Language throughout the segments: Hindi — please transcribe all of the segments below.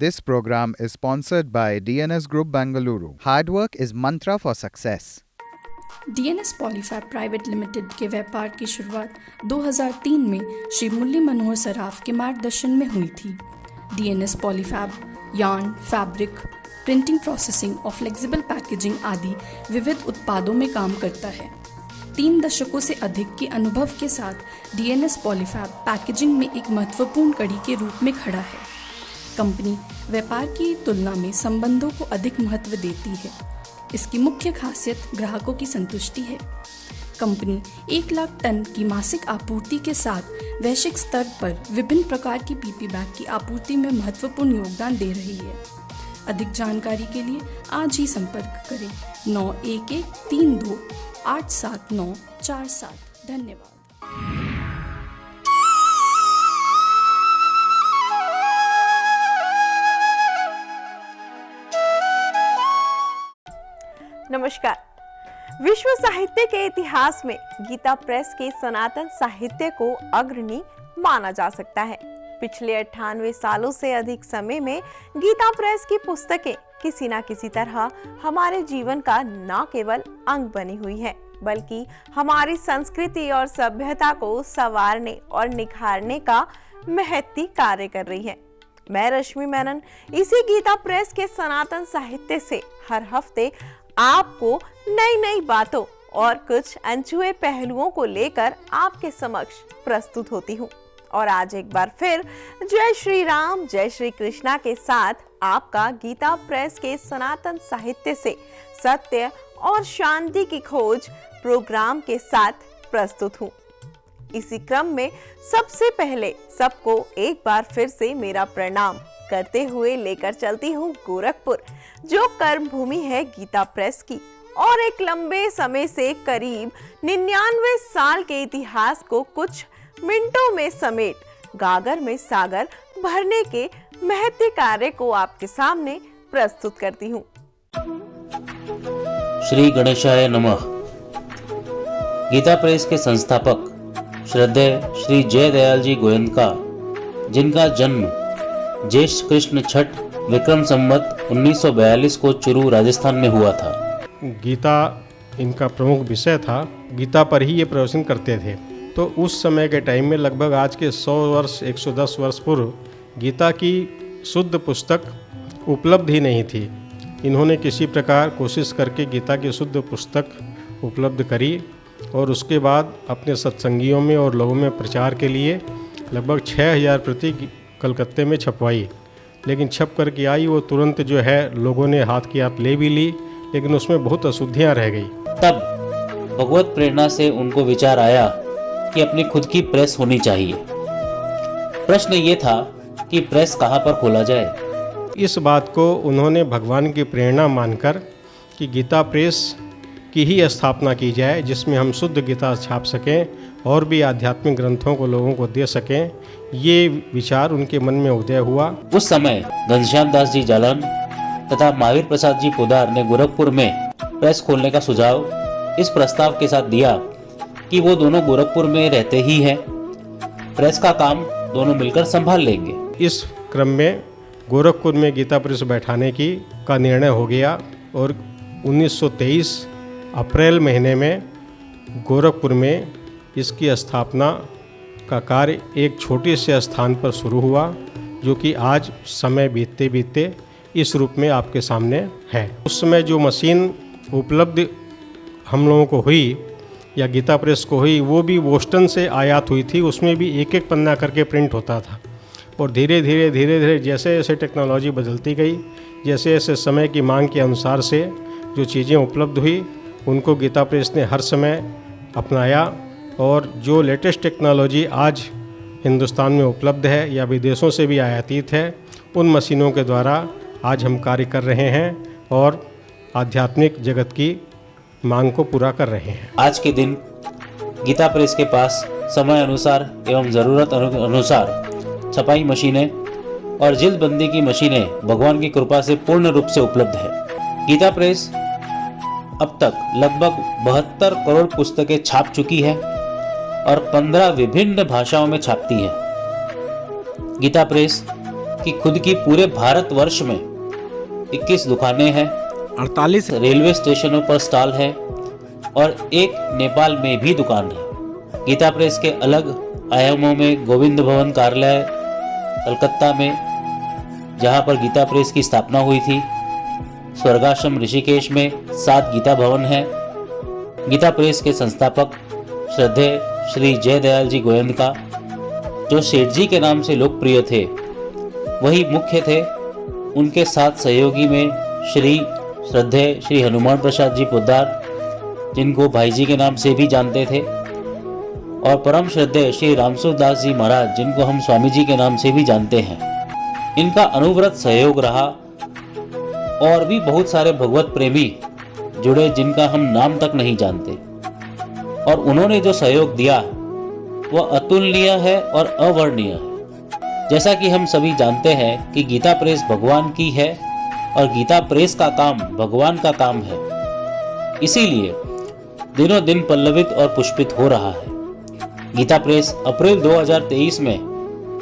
This program is sponsored by DNS Group Bengaluru. Hard work is mantra for success. DNS Polyfab private limited के व्यापार की शुरुआत 2003 में श्री मुरली मनोहर सराफ के मार्गदर्शन में हुई थी। DNS Polyfab yarn, fabric, printing, processing और फ्लेक्सिबल पैकेजिंग आदि विविध उत्पादों में काम करता है। 3 दशकों से अधिक के अनुभव के साथ DNS पॉलीफैब पैकेजिंग में एक महत्वपूर्ण कड़ी के रूप में खड़ा है। कंपनी व्यापार की तुलना में संबंधों को अधिक महत्व देती है। इसकी मुख्य खासियत ग्राहकों की संतुष्टि है। कंपनी 1 लाख टन की मासिक आपूर्ति के साथ वैश्विक स्तर पर विभिन्न प्रकार की PP बैग की आपूर्ति में महत्वपूर्ण योगदान दे रही है। अधिक जानकारी के लिए आज ही संपर्क करें 9132879447। धन्यवाद। नमस्कार। विश्व साहित्य के इतिहास में गीता प्रेस के सनातन साहित्य को अग्रणी माना जा सकता है। पिछले 98 सालों से अधिक समय में गीता प्रेस की पुस्तकें किसी न किसी तरह हमारे जीवन का न केवल अंग बनी हुई है, बल्कि हमारी संस्कृति और सभ्यता को संवारने और निखारने का महती कार्य कर रही है। मैं रश्मि मेनन इसी गीता प्रेस के सनातन साहित्य से हर हफ्ते आपको नई नई बातों और कुछ अनछुए पहलुओं को लेकर आपके समक्ष प्रस्तुत होती हूँ। और आज एक बार फिर जय श्री राम, जय श्री कृष्णा के साथ आपका गीता प्रेस के सनातन साहित्य से सत्य और शांति की खोज प्रोग्राम के साथ प्रस्तुत हूँ। इसी क्रम में सबसे पहले सबको एक बार फिर से मेरा प्रणाम करते हुए लेकर चलती हूँ गोरखपुर, जो कर्म भूमि है गीता प्रेस की और एक लंबे समय से करीब 99 साल के इतिहास को कुछ मिनटों में समेट गागर में सागर भरने के महत्व कार्य को आपके सामने प्रस्तुत करती हूँ। श्री गणेशाय नमः। गीता प्रेस के संस्थापक श्रद्धेय श्री जयदयाल जी गोयनका, जिनका जन्म ज्येष्ठ कृष्ण छठ विक्रम संवत 1942 को चुरू राजस्थान में हुआ था। गीता इनका प्रमुख विषय था। गीता पर ही ये प्रवचन करते थे। तो उस समय के टाइम में लगभग आज के 100 वर्ष 110 वर्ष पूर्व गीता की शुद्ध पुस्तक उपलब्ध ही नहीं थी। इन्होंने किसी प्रकार कोशिश करके गीता की शुद्ध पुस्तक उपलब्ध करी और उसके बाद अपने सत्संगियों में और लोगों में प्रचार के लिए लगभग 6000 प्रति कलकत्ते में छपवाई। लेकिन छप करके आई वो तुरंत जो है लोगों ने हाथ की हाथ ले भी ली, लेकिन उसमें बहुत अशुद्धियाँ रह गई। तब भगवत प्रेरणा से उनको विचार आया कि अपनी खुद की प्रेस होनी चाहिए। प्रश्न ये था कि प्रेस कहाँ पर खोला जाए। इस बात को उन्होंने भगवान की प्रेरणा मानकर कि गीता प्रेस की ही स्थापना की जाए, जिसमें हम शुद्ध गीता छाप सकें और भी आध्यात्मिक ग्रंथों को लोगों को दे सकें। ये विचार उनके मन में उदय हुआ। उस समय घनश्याम दास जी जालन तथा महावीर प्रसाद जी पोदार ने गोरखपुर में प्रेस खोलने का सुझाव इस प्रस्ताव के साथ दिया कि वो दोनों गोरखपुर में रहते ही हैं, प्रेस का काम दोनों मिलकर संभाल लेंगे। इस क्रम में गोरखपुर में गीता प्रेस बैठाने का निर्णय हो गया और 1923 अप्रैल महीने में गोरखपुर में इसकी स्थापना का कार्य एक छोटे से स्थान पर शुरू हुआ, जो कि आज समय बीतते बीतते इस रूप में आपके सामने है। उस समय जो मशीन उपलब्ध हम लोगों को हुई या गीता प्रेस को हुई, वो भी बोस्टन से आयात हुई थी। उसमें भी एक एक पन्ना करके प्रिंट होता था। और धीरे धीरे जैसे जैसे टेक्नोलॉजी बदलती गई, जैसे जैसे समय की मांग के अनुसार से जो चीज़ें उपलब्ध हुई, उनको गीता प्रेस ने हर समय अपनाया। और जो लेटेस्ट टेक्नोलॉजी आज हिंदुस्तान में उपलब्ध है या विदेशों से भी आयातित है, उन मशीनों के द्वारा आज हम कार्य कर रहे हैं और आध्यात्मिक जगत की मांग को पूरा कर रहे हैं। आज के दिन गीता प्रेस के पास समय अनुसार एवं ज़रूरत अनुसार छपाई मशीनें और जिल्दबंदी की मशीनें भगवान की कृपा से पूर्ण रूप से उपलब्ध है। गीता प्रेस अब तक लगभग 72 करोड़ पुस्तकें छाप चुकी है और 15 विभिन्न भाषाओं में छापती है। गीता प्रेस कि खुद की पूरे भारतवर्ष में 21 दुकानें हैं, 48 रेलवे स्टेशनों पर स्टॉल है और एक नेपाल में भी दुकान है। गीता प्रेस के अलग आयामों में गोविंद भवन कार्यालय कलकत्ता में, जहां पर गीता प्रेस की स्थापना हुई थी, स्वर्गाश्रम ऋषिकेश में 7 गीता भवन है। गीता प्रेस के संस्थापक श्रद्धेय श्री जयदयाल जी गोयंका, जो सेठ जी के नाम से लोकप्रिय थे, वही मुख्य थे। उनके साथ सहयोगी में श्रद्धेय श्री हनुमान प्रसाद जी पोद्दार, जिनको भाई जी के नाम से भी जानते थे, और परम श्रद्धेय श्री रामसूर दास जी महाराज, जिनको हम स्वामी जी के नाम से भी जानते हैं। इनका अनुव्रत सहयोग रहा और भी बहुत सारे भगवत प्रेमी जुड़े, जिनका हम नाम तक नहीं जानते, और उन्होंने जो सहयोग दिया वह अतुलनीय है और अवर्णनीय है। जैसा कि हम सभी जानते हैं कि गीता प्रेस भगवान की है और गीता प्रेस का काम भगवान का काम है, इसीलिए दिनों दिन पल्लवित और पुष्पित हो रहा है। गीता प्रेस अप्रैल 2023 में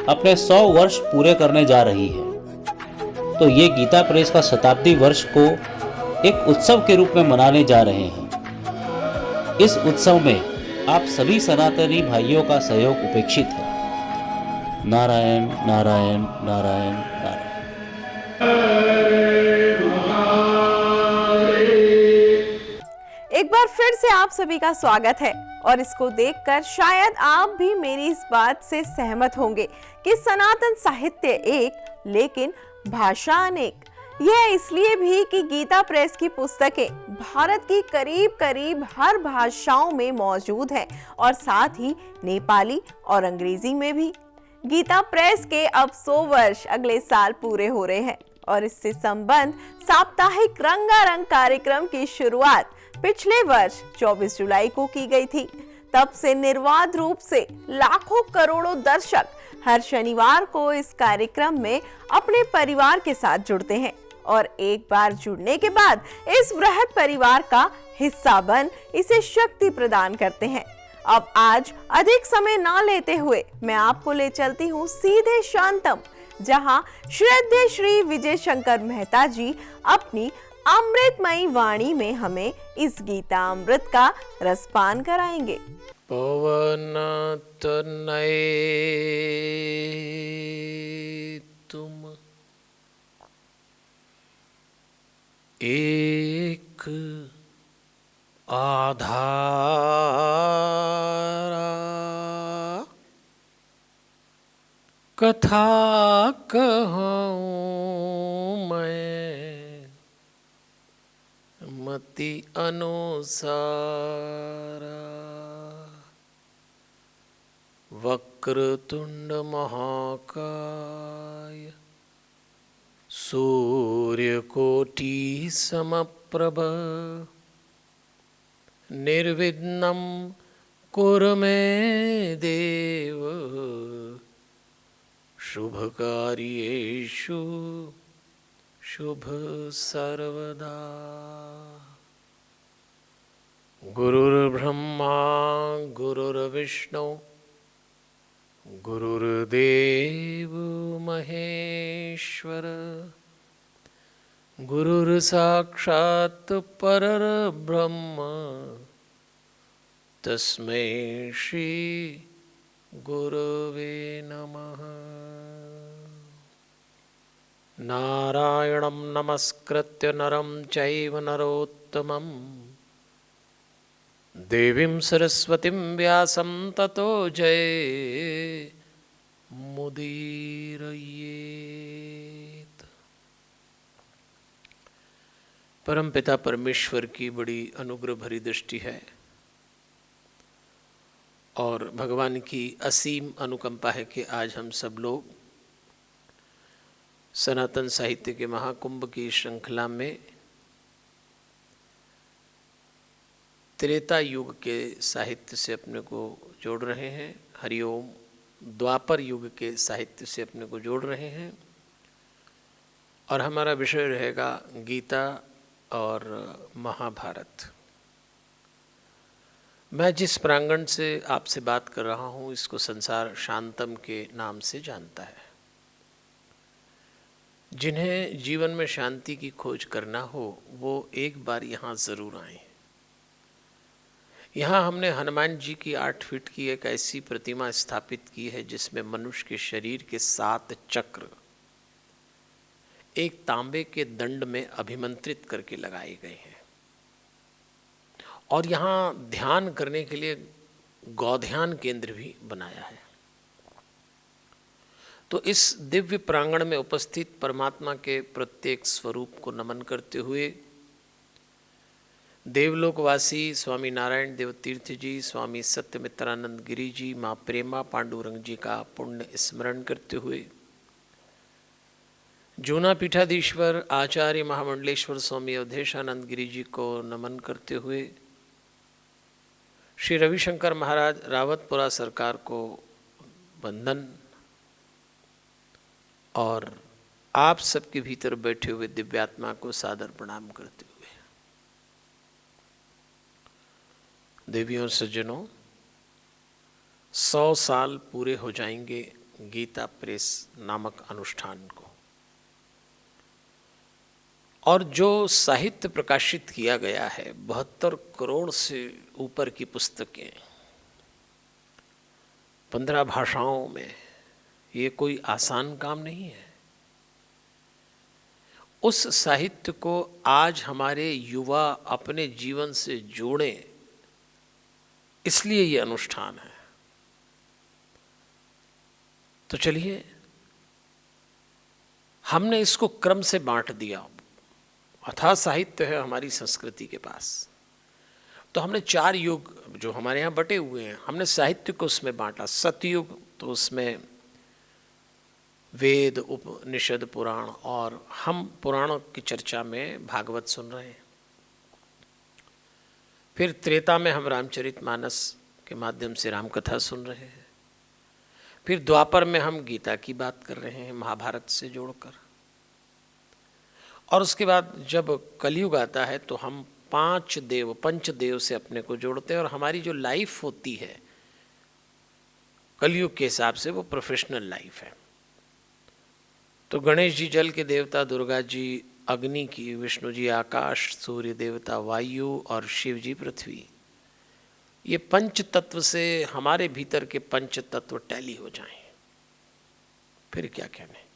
अपने 100 वर्ष पूरे करने जा रही है, तो ये गीता प्रेस का शताब्दी वर्ष को एक उत्सव के रूप में मनाने जा रहे हैं। इस उत्सव में आप सभी सनातनी भाइयों का सहयोग उपेक्षित है। नारायण नारायण नारायण नारायण। एक बार फिर से आप सभी का स्वागत है, और इसको देखकर शायद आप भी मेरी इस बात से सहमत होंगे कि सनातन साहित्य एक लेकिन भाषा अनेक। यह इसलिए भी कि गीता प्रेस की पुस्तकें भारत की करीब करीब हर भाषाओं में मौजूद हैं और साथ ही नेपाली और अंग्रेजी में भी। गीता प्रेस के अब 100 वर्ष अगले साल पूरे हो रहे हैं, और इससे संबंध साप्ताहिक रंगारंग कार्यक्रम की शुरुआत पिछले वर्ष 24 जुलाई को की गई थी। तब से निर्बाध रूप से लाखों करोड़ों दर्शक हर शनिवार को इस कार्यक्रम में अपने परिवार के साथ जुड़ते हैं, और एक बार जुड़ने के बाद इस वृहद परिवार का हिस्सा बन इसे शक्ति प्रदान करते हैं। अब आज अधिक समय ना लेते हुए मैं आपको ले चलती हूँ सीधे शांतम, जहाँ श्रद्धेय श्री विजय शंकर मेहता जी अपनी अमृतमयी वाणी में हमें इस गीता अमृत का रसपान कराएंगे। पवन तनय तुम एक आधारा, कथा कहूँ मैं मति अनुसारा। वक्रतुंड महाकाय सूर्यकोटि समप्रभ निर्विघ्नं कुरु मे देव शुभकार्येषु शुभ सर्वदा। गुरुर्ब्रह्मा गुरुर्विष्णु गुरुर्देव महेश्वर गुरुर्साक्षात् परब्रह्म तस्मै श्री गुरवे नमः। नारायणं नमस्कृत्य नरं चैव नरोत्तमं देवीं सरस्वतीं व्यासं ततो जयमुदीरयेत्। परमपिता परमेश्वर की बड़ी अनुग्रह भरी दृष्टि है और भगवान की असीम अनुकंपा है कि आज हम सब लोग सनातन साहित्य के महाकुंभ की श्रृंखला में त्रेता युग के साहित्य से अपने को जोड़ रहे हैं, हरिओम द्वापर युग के साहित्य से अपने को जोड़ रहे हैं, और हमारा विषय रहेगा गीता और महाभारत। मैं जिस प्रांगण से आपसे बात कर रहा हूँ इसको संसार शांतम के नाम से जानता है। जिन्हें जीवन में शांति की खोज करना हो वो एक बार यहाँ ज़रूर आए। यहाँ हमने हनुमान जी की 8 फीट की एक ऐसी प्रतिमा स्थापित की है जिसमें मनुष्य के शरीर के 7 चक्र एक तांबे के दंड में अभिमंत्रित करके लगाए गए हैं। और यहाँ ध्यान करने के लिए गौध्यान केंद्र भी बनाया है। तो इस दिव्य प्रांगण में उपस्थित परमात्मा के प्रत्येक स्वरूप को नमन करते हुए देवलोकवासी स्वामी नारायण देव तीर्थ जी, स्वामी सत्यमित्रानंद गिरी जी, माँ प्रेमा पांडुरंग जी का पुण्य स्मरण करते हुए जूना पीठाधीश्वर आचार्य महामंडलेश्वर स्वामी अवधेशानंद गिरी जी को नमन करते हुए श्री रविशंकर महाराज रावतपुरा सरकार को वंदन और आप सबके भीतर बैठे हुए दिव्यात्मा को सादर प्रणाम करते हुए, देवियों सज्जनों, 100 साल पूरे हो जाएंगे गीता प्रेस नामक अनुष्ठान को। और जो साहित्य प्रकाशित किया गया है 72 करोड़ से ऊपर की पुस्तकें 15 भाषाओं में, ये कोई आसान काम नहीं है। उस साहित्य को आज हमारे युवा अपने जीवन से जोड़ें, इसलिए ये अनुष्ठान है। तो चलिए, हमने इसको क्रम से बांट दिया। अथाह साहित्य है हमारी संस्कृति के पास, तो हमने 4 युग जो हमारे यहाँ बटे हुए हैं, हमने साहित्य को उसमें बांटा। सतयुग, तो उसमें वेद, उपनिषद, पुराण, और हम पुराणों की चर्चा में भागवत सुन रहे हैं। फिर त्रेता में हम रामचरितमानस के माध्यम से राम कथा सुन रहे हैं। फिर द्वापर में हम गीता की बात कर रहे हैं महाभारत से जोड़कर। और उसके बाद जब कलयुग आता है तो हम पंचदेव से अपने को जोड़ते हैं। और हमारी जो लाइफ होती है कलयुग के हिसाब से वो प्रोफेशनल लाइफ है। तो गणेश जी जल के देवता, दुर्गा जी अग्नि की, विष्णु जी आकाश, सूर्य देवता वायु और शिव जी पृथ्वी, ये पंच तत्व से हमारे भीतर के पंच तत्व टैली हो जाएं, फिर क्या कहने।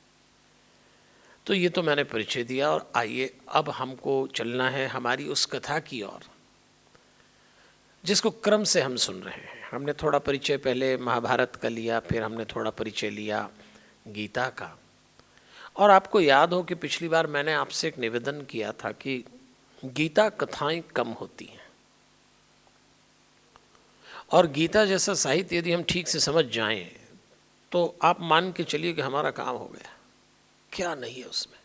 तो ये तो मैंने परिचय दिया, और आइए अब हमको चलना है हमारी उस कथा की ओर जिसको क्रम से हम सुन रहे हैं। हमने थोड़ा परिचय पहले महाभारत का लिया, फिर हमने थोड़ा परिचय लिया गीता का। और आपको याद हो कि पिछली बार मैंने आपसे एक निवेदन किया था कि गीता कथाएं कम होती हैं, और गीता जैसा साहित्य यदि हम ठीक से समझ जाएं तो आप मान के चलिए कि हमारा काम हो गया। क्या नहीं है उसमें।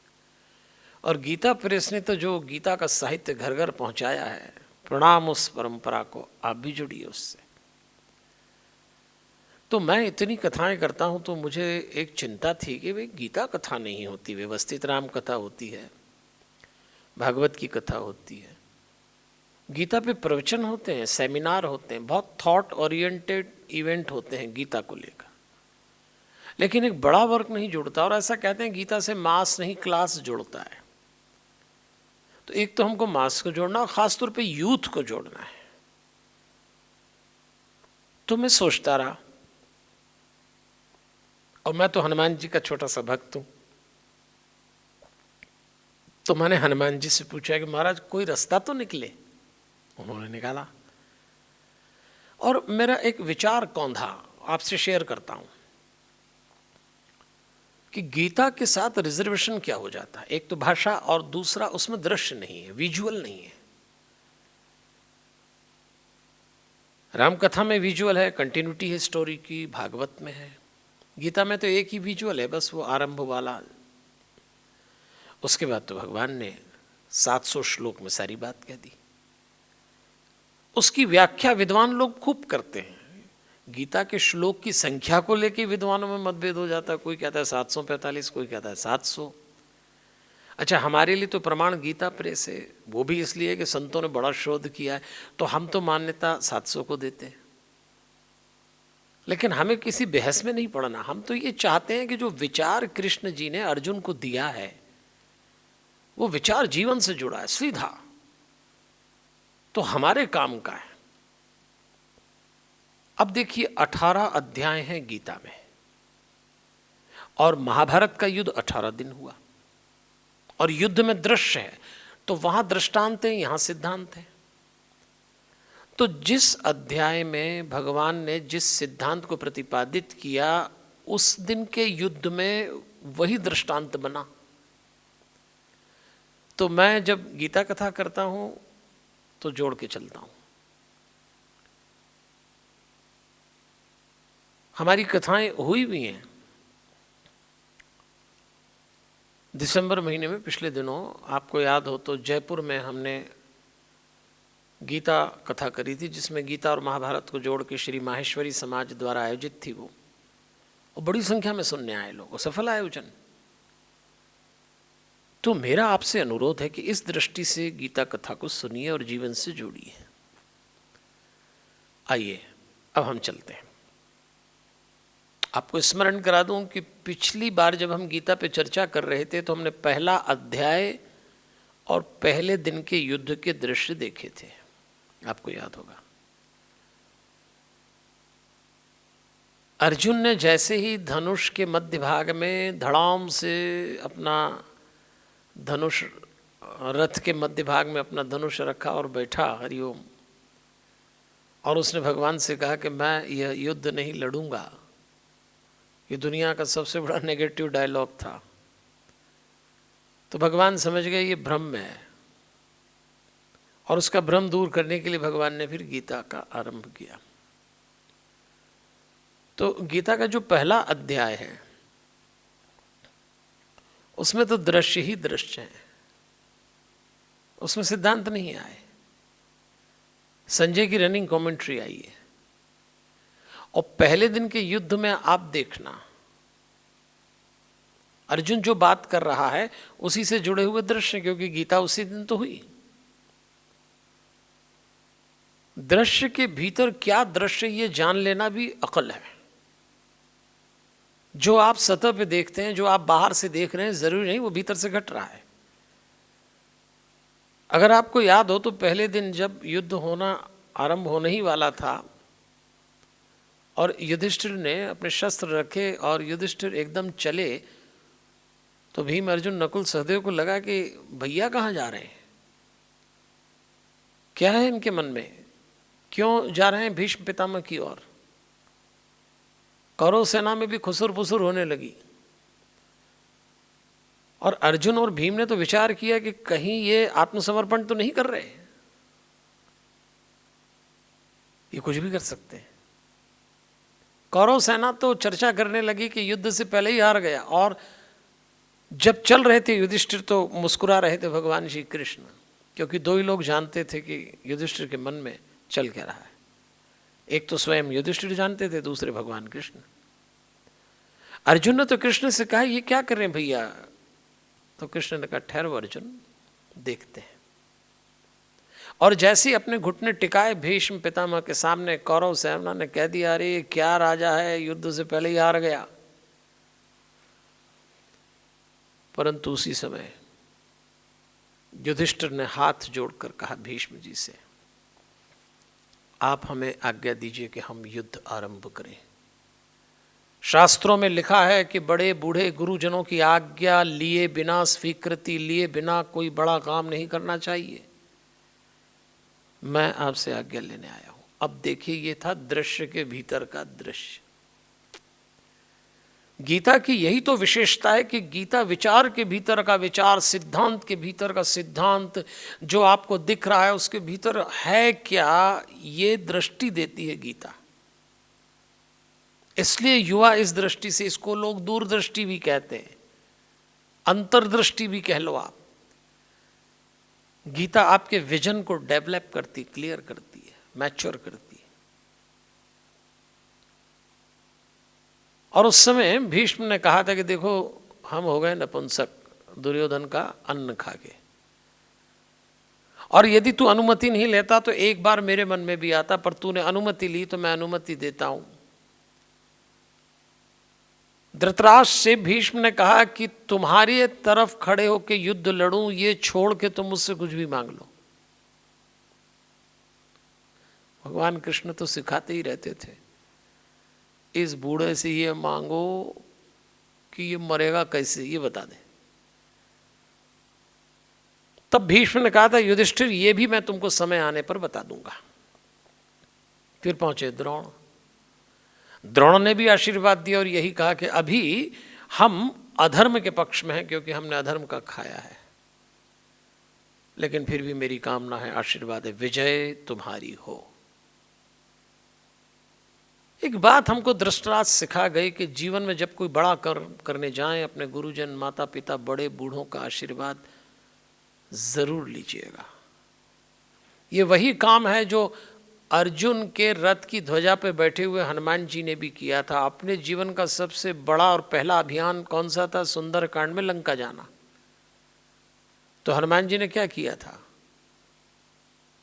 और गीता प्रेस ने तो जो गीता का साहित्य घर घर पहुंचाया है, प्रणाम उस परंपरा को, आप भी जुड़िए उससे। तो मैं इतनी कथाएं करता हूं तो मुझे एक चिंता थी कि भाई गीता कथा नहीं होती, व्यवस्थित राम कथा होती है, भागवत की कथा होती है, गीता पे प्रवचन होते हैं, सेमिनार होते हैं, बहुत थॉट ओरिएंटेड इवेंट होते हैं गीता को लेकर, लेकिन एक बड़ा वर्ग नहीं जुड़ता। और ऐसा कहते हैं गीता से मास नहीं क्लास जुड़ता है। तो एक तो हमको मास को जोड़ना, और खासतौर पे यूथ को जोड़ना है। तो मैं सोचता रहा, और मैं तो हनुमान जी का छोटा सा भक्त हूं, तो मैंने हनुमान जी से पूछा कि महाराज कोई रास्ता तो निकले। उन्होंने निकाला, और मेरा एक विचार कौंधा आपसे शेयर करता हूं कि गीता के साथ रिजर्वेशन क्या हो जाता है। एक तो भाषा, और दूसरा उसमें दृश्य नहीं है, विजुअल नहीं है। रामकथा में विजुअल है, कंटिन्यूटी है स्टोरी की, भागवत में है। गीता में तो एक ही विजुअल है, बस वो आरंभ वाला। उसके बाद तो भगवान ने 700 श्लोक में सारी बात कह दी। उसकी व्याख्या विद्वान लोग खूब करते हैं। गीता के श्लोक की संख्या को लेकर विद्वानों में मतभेद हो जाता है। कोई कहता है 745, कोई कहता है 700। अच्छा, हमारे लिए तो प्रमाण गीता प्रेस है, वो भी इसलिए कि संतों ने बड़ा शोध किया है, तो हम तो मान्यता 700 को देते हैं। लेकिन हमें किसी बहस में नहीं पड़ना। हम तो ये चाहते हैं कि जो विचार कृष्ण जी ने अर्जुन को दिया है वो विचार जीवन से जुड़ा है, सीधा, तो हमारे काम का है। अब देखिए 18 अध्याय हैं गीता में, और महाभारत का युद्ध 18 दिन हुआ, और युद्ध में दृश्य है, तो वहां दृष्टांत है, यहां सिद्धांत है। तो जिस अध्याय में भगवान ने जिस सिद्धांत को प्रतिपादित किया, उस दिन के युद्ध में वही दृष्टांत बना। तो मैं जब गीता कथा करता हूं तो जोड़ के चलता हूं। हमारी कथाएं हुई भी हैं। दिसंबर महीने में पिछले दिनों, आपको याद हो तो, जयपुर में हमने गीता कथा करी थी, जिसमें गीता और महाभारत को जोड़ के श्री माहेश्वरी समाज द्वारा आयोजित थी वो, और बड़ी संख्या में सुनने आए लोग, और सफल आयोजन। तो मेरा आपसे अनुरोध है कि इस दृष्टि से गीता कथा को सुनिए और जीवन से जोड़िए। आइए अब हम चलते हैं। आपको स्मरण करा दूं कि पिछली बार जब हम गीता पे चर्चा कर रहे थे तो हमने पहला अध्याय और पहले दिन के युद्ध के दृश्य देखे थे, आपको याद होगा। अर्जुन ने जैसे ही धनुष के मध्य भाग में धड़ाम से अपना धनुष, रथ के मध्य भाग में अपना धनुष रखा और बैठा, हरिओम, और उसने भगवान से कहा कि मैं यह युद्ध नहीं लड़ूंगा। ये दुनिया का सबसे बड़ा नेगेटिव डायलॉग था। तो भगवान समझ गए ये भ्रम में है, और उसका भ्रम दूर करने के लिए भगवान ने फिर गीता का आरंभ किया। तो गीता का जो पहला अध्याय है उसमें तो दृश्य ही दृश्य है, उसमें सिद्धांत नहीं आए। संजय की रनिंग कमेंट्री आई है, और पहले दिन के युद्ध में आप देखना अर्जुन जो बात कर रहा है उसी से जुड़े हुए दृश्य, क्योंकि गीता उसी दिन तो हुई। दृश्य के भीतर क्या दृश्य ये जान लेना भी अकल है। जो आप सतह पे देखते हैं, जो आप बाहर से देख रहे हैं, जरूरी नहीं वो भीतर से घट रहा है। अगर आपको याद हो तो पहले दिन जब युद्ध होना आरंभ होने ही वाला था और युधिष्ठिर ने अपने शस्त्र रखे और युधिष्ठिर एकदम चले, तो भीम अर्जुन नकुल सहदेव को लगा कि भैया कहाँ जा रहे हैं, क्या है इनके मन में, क्यों जा रहे हैं भीष्म पितामह की ओर। कौरव सेना में भी खुसुर फुसुर होने लगी, और अर्जुन और भीम ने तो विचार किया कि कहीं ये आत्मसमर्पण तो नहीं कर रहे, ये कुछ भी कर सकते हैं। कौरव सेना तो चर्चा करने लगी कि युद्ध से पहले ही हार गया, और जब चल रहे थे युधिष्ठिर तो मुस्कुरा रहे थे भगवान श्री कृष्ण, क्योंकि दो ही लोग जानते थे कि युधिष्ठिर के मन में चल क्या रहा है। एक तो स्वयं युधिष्ठिर जानते थे, दूसरे भगवान कृष्ण। अर्जुन ने तो कृष्ण से कहा ये क्या कर रहे हैं भैया, तो कृष्ण ने कहा ठहरो अर्जुन, देखते हैं। और जैसे ही अपने घुटने टिकाए भीष्म पितामह के सामने, कौरव सेना ने कह दिया अरे क्या राजा है, युद्ध से पहले ही हार गया। परंतु उसी समय युधिष्ठिर ने हाथ जोड़कर कहा भीष्म जी से, आप हमें आज्ञा दीजिए कि हम युद्ध आरंभ करें। शास्त्रों में लिखा है कि बड़े बूढ़े गुरुजनों की आज्ञा लिए बिना, स्वीकृति लिए बिना कोई बड़ा काम नहीं करना चाहिए। मैं आपसे आज्ञा लेने आया हूं। अब देखिए, ये था दृश्य के भीतर का दृश्य। गीता की यही तो विशेषता है कि गीता विचार के भीतर का विचार, सिद्धांत के भीतर का सिद्धांत, जो आपको दिख रहा है उसके भीतर है क्या, ये दृष्टि देती है गीता। इसलिए युवा इस दृष्टि से, इसको लोग दूरदृष्टि भी कहते हैं, अंतर्दृष्टि भी कह लो आप। गीता आपके विजन को डेवलप करती, क्लियर करती है, मैच्योर करती है। और उस समय भीष्म ने कहा था कि देखो हम हो गए नपुंसक दुर्योधन का अन्न खा के, और यदि तू अनुमति नहीं लेता तो एक बार मेरे मन में भी आता, पर तूने अनुमति ली तो मैं अनुमति देता हूं। धृतराष्ट्र से भीष्म ने कहा कि तुम्हारी तरफ खड़े होकर युद्ध लड़ूं, ये छोड़ के तुम मुझसे कुछ भी मांग लो। भगवान कृष्ण तो सिखाते ही रहते थे, इस बूढ़े से ये मांगो कि ये मरेगा कैसे, ये बता दे। तब भीष्म ने कहा था, युधिष्ठिर ये भी मैं तुमको समय आने पर बता दूंगा। फिर पहुंचे द्रोण। द्रोण ने भी आशीर्वाद दिया और यही कहा कि अभी हम अधर्म के पक्ष में हैं क्योंकि हमने अधर्म का खाया है, लेकिन फिर भी मेरी कामना है, आशीर्वाद है, विजय तुम्हारी हो। एक बात हमको धृतराष्ट्र सिखा गई कि जीवन में जब कोई बड़ा करने जाएं, अपने गुरुजन, माता पिता, बड़े बूढ़ों का आशीर्वाद जरूर लीजिएगा। ये वही काम है जो अर्जुन के रथ की ध्वजा पे बैठे हुए हनुमान जी ने भी किया था। अपने जीवन का सबसे बड़ा और पहला अभियान कौन सा था? सुंदरकांड में लंका जाना। तो हनुमान जी ने क्या किया था?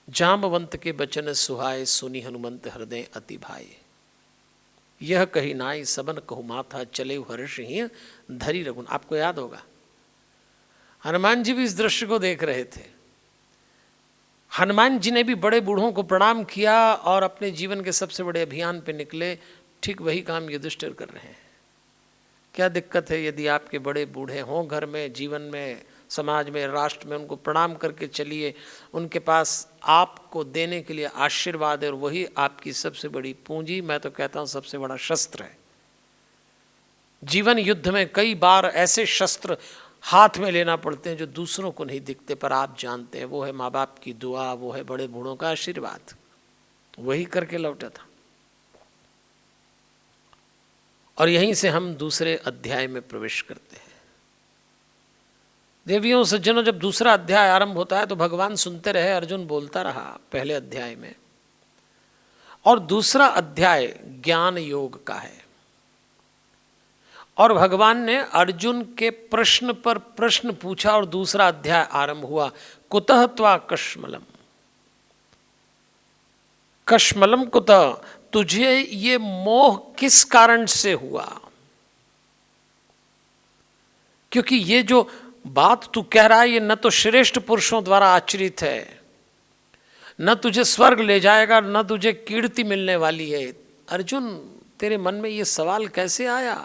जाम्बवंत के बचन सुहाए, सुनी हनुमंत हृदय अति भाए। यह कही नाई सबन कहु माथा, चले हर्ष ही धरी रघुन। आपको याद होगा हनुमान जी भी इस दृश्य को देख रहे थे। हनुमान जी ने भी बड़े बूढ़ों को प्रणाम किया और अपने जीवन के सबसे बड़े अभियान पे निकले। ठीक वही काम युधिष्ठिर कर रहे हैं। क्या दिक्कत है यदि आपके बड़े बूढ़े हों घर में, जीवन में, समाज में, राष्ट्र में, उनको प्रणाम करके चलिए। उनके पास आपको देने के लिए आशीर्वाद है और वही आपकी सबसे बड़ी पूंजी, मैं तो कहता हूं सबसे बड़ा शस्त्र है। जीवन युद्ध में कई बार ऐसे शस्त्र हाथ में लेना पड़ते हैं जो दूसरों को नहीं दिखते, पर आप जानते हैं। वो है माँ बाप की दुआ, वो है बड़े बूढ़ों का आशीर्वाद। वही करके लौटा था। और यहीं से हम दूसरे अध्याय में प्रवेश करते हैं। देवियों सज्जनों, जब दूसरा अध्याय आरंभ होता है तो भगवान सुनते रहे, अर्जुन बोलता रहा पहले अध्याय में। और दूसरा अध्याय ज्ञान योग का है। और भगवान ने अर्जुन के प्रश्न पर प्रश्न पूछा और दूसरा अध्याय आरंभ हुआ। कुतः त्वा कश्मलम, कश्मलम कुतः, तुझे ये मोह किस कारण से हुआ? क्योंकि ये जो बात तू कह रहा है ये न तो श्रेष्ठ पुरुषों द्वारा आचरित है, न तुझे स्वर्ग ले जाएगा, न तुझे कीर्ति मिलने वाली है। अर्जुन, तेरे मन में ये सवाल कैसे आया?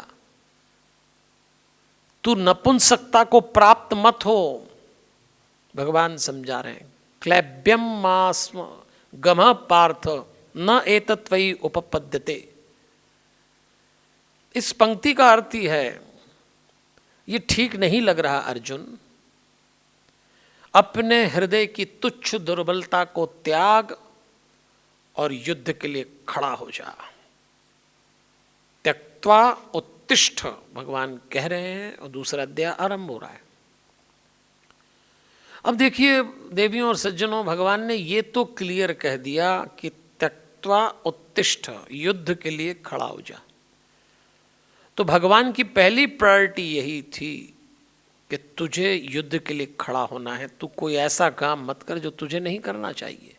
तू नपुंसकता को प्राप्त मत हो। भगवान समझा रहे हैं। क्लैब्यम मास्म गमः पार्थ न एतत्वयि उपपद्यते। इस पंक्ति का अर्थ ही है, ये ठीक नहीं लग रहा अर्जुन। अपने हृदय की तुच्छ दुर्बलता को त्याग और युद्ध के लिए खड़ा हो जा। त्यक्त्वा उत्तिष्ठ, भगवान कह रहे हैं और दूसरा अध्याय आरंभ हो रहा है। अब देखिए देवियों और सज्जनों, भगवान ने ये तो क्लियर कह दिया कि त्यक्त्वा उत्तिष्ठ, युद्ध के लिए खड़ा हो जा। तो भगवान की पहली प्रायोरिटी यही थी कि तुझे युद्ध के लिए खड़ा होना है। तू कोई ऐसा काम मत कर जो तुझे नहीं करना चाहिए।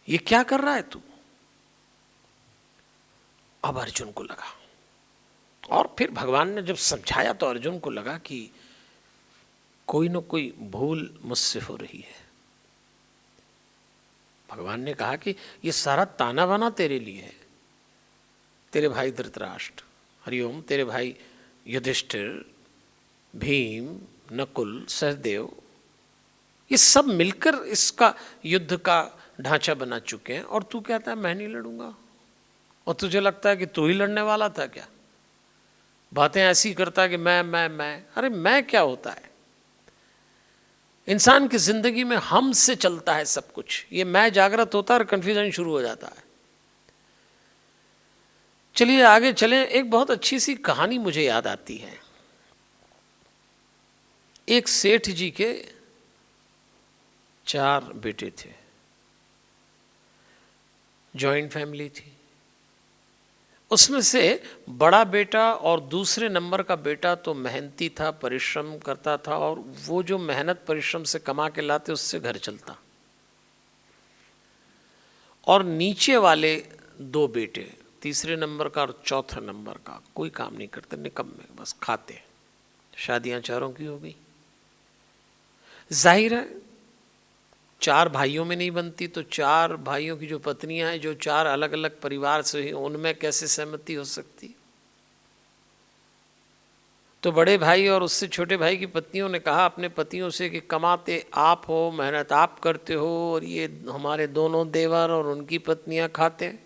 ये क्या कर रहा है तू? अब अर्जुन को लगा, और फिर भगवान ने जब समझाया तो अर्जुन को लगा कि कोई न कोई भूल मुझसे हो रही है। भगवान ने कहा कि ये सारा ताना बाना तेरे लिए है। तेरे भाई धृतराष्ट्र, हरिओम, तेरे भाई युधिष्ठिर, भीम, नकुल, सहदेव, ये सब मिलकर इसका युद्ध का ढांचा बना चुके हैं और तू कहता है मैं नहीं लड़ूंगा। और तुझे लगता है कि तू ही लड़ने वाला था क्या? बातें ऐसी करता है कि मैं। अरे मैं क्या होता है? इंसान की जिंदगी में हम से चलता है सब कुछ। ये मैं जागृत होता है और कंफ्यूजन शुरू हो जाता है। चलिए आगे चलें। एक बहुत अच्छी सी कहानी मुझे याद आती है। एक सेठ जी के 4 बेटे थे, जॉइंट फैमिली थी। उसमें से बड़ा बेटा और दूसरे नंबर का बेटा तो मेहनती था, परिश्रम करता था, और वो जो मेहनत परिश्रम से कमा के लाते उससे घर चलता। और नीचे वाले 2 बेटे, तीसरे नंबर का और चौथे नंबर का कोई काम नहीं करते, निकम्मे, बस खाते। शादियां चारों की हो गई। जाहिर है 4 भाइयों में नहीं बनती तो 4 भाइयों की जो पत्नियां हैं, जो 4 अलग अलग परिवार से हैं, उनमें कैसे सहमति हो सकती। तो बड़े भाई और उससे छोटे भाई की पत्नियों ने कहा अपने पतियों से कि कमाते आप हो, मेहनत आप करते हो, और ये हमारे दोनों देवर और उनकी पत्नियां खाते हैं।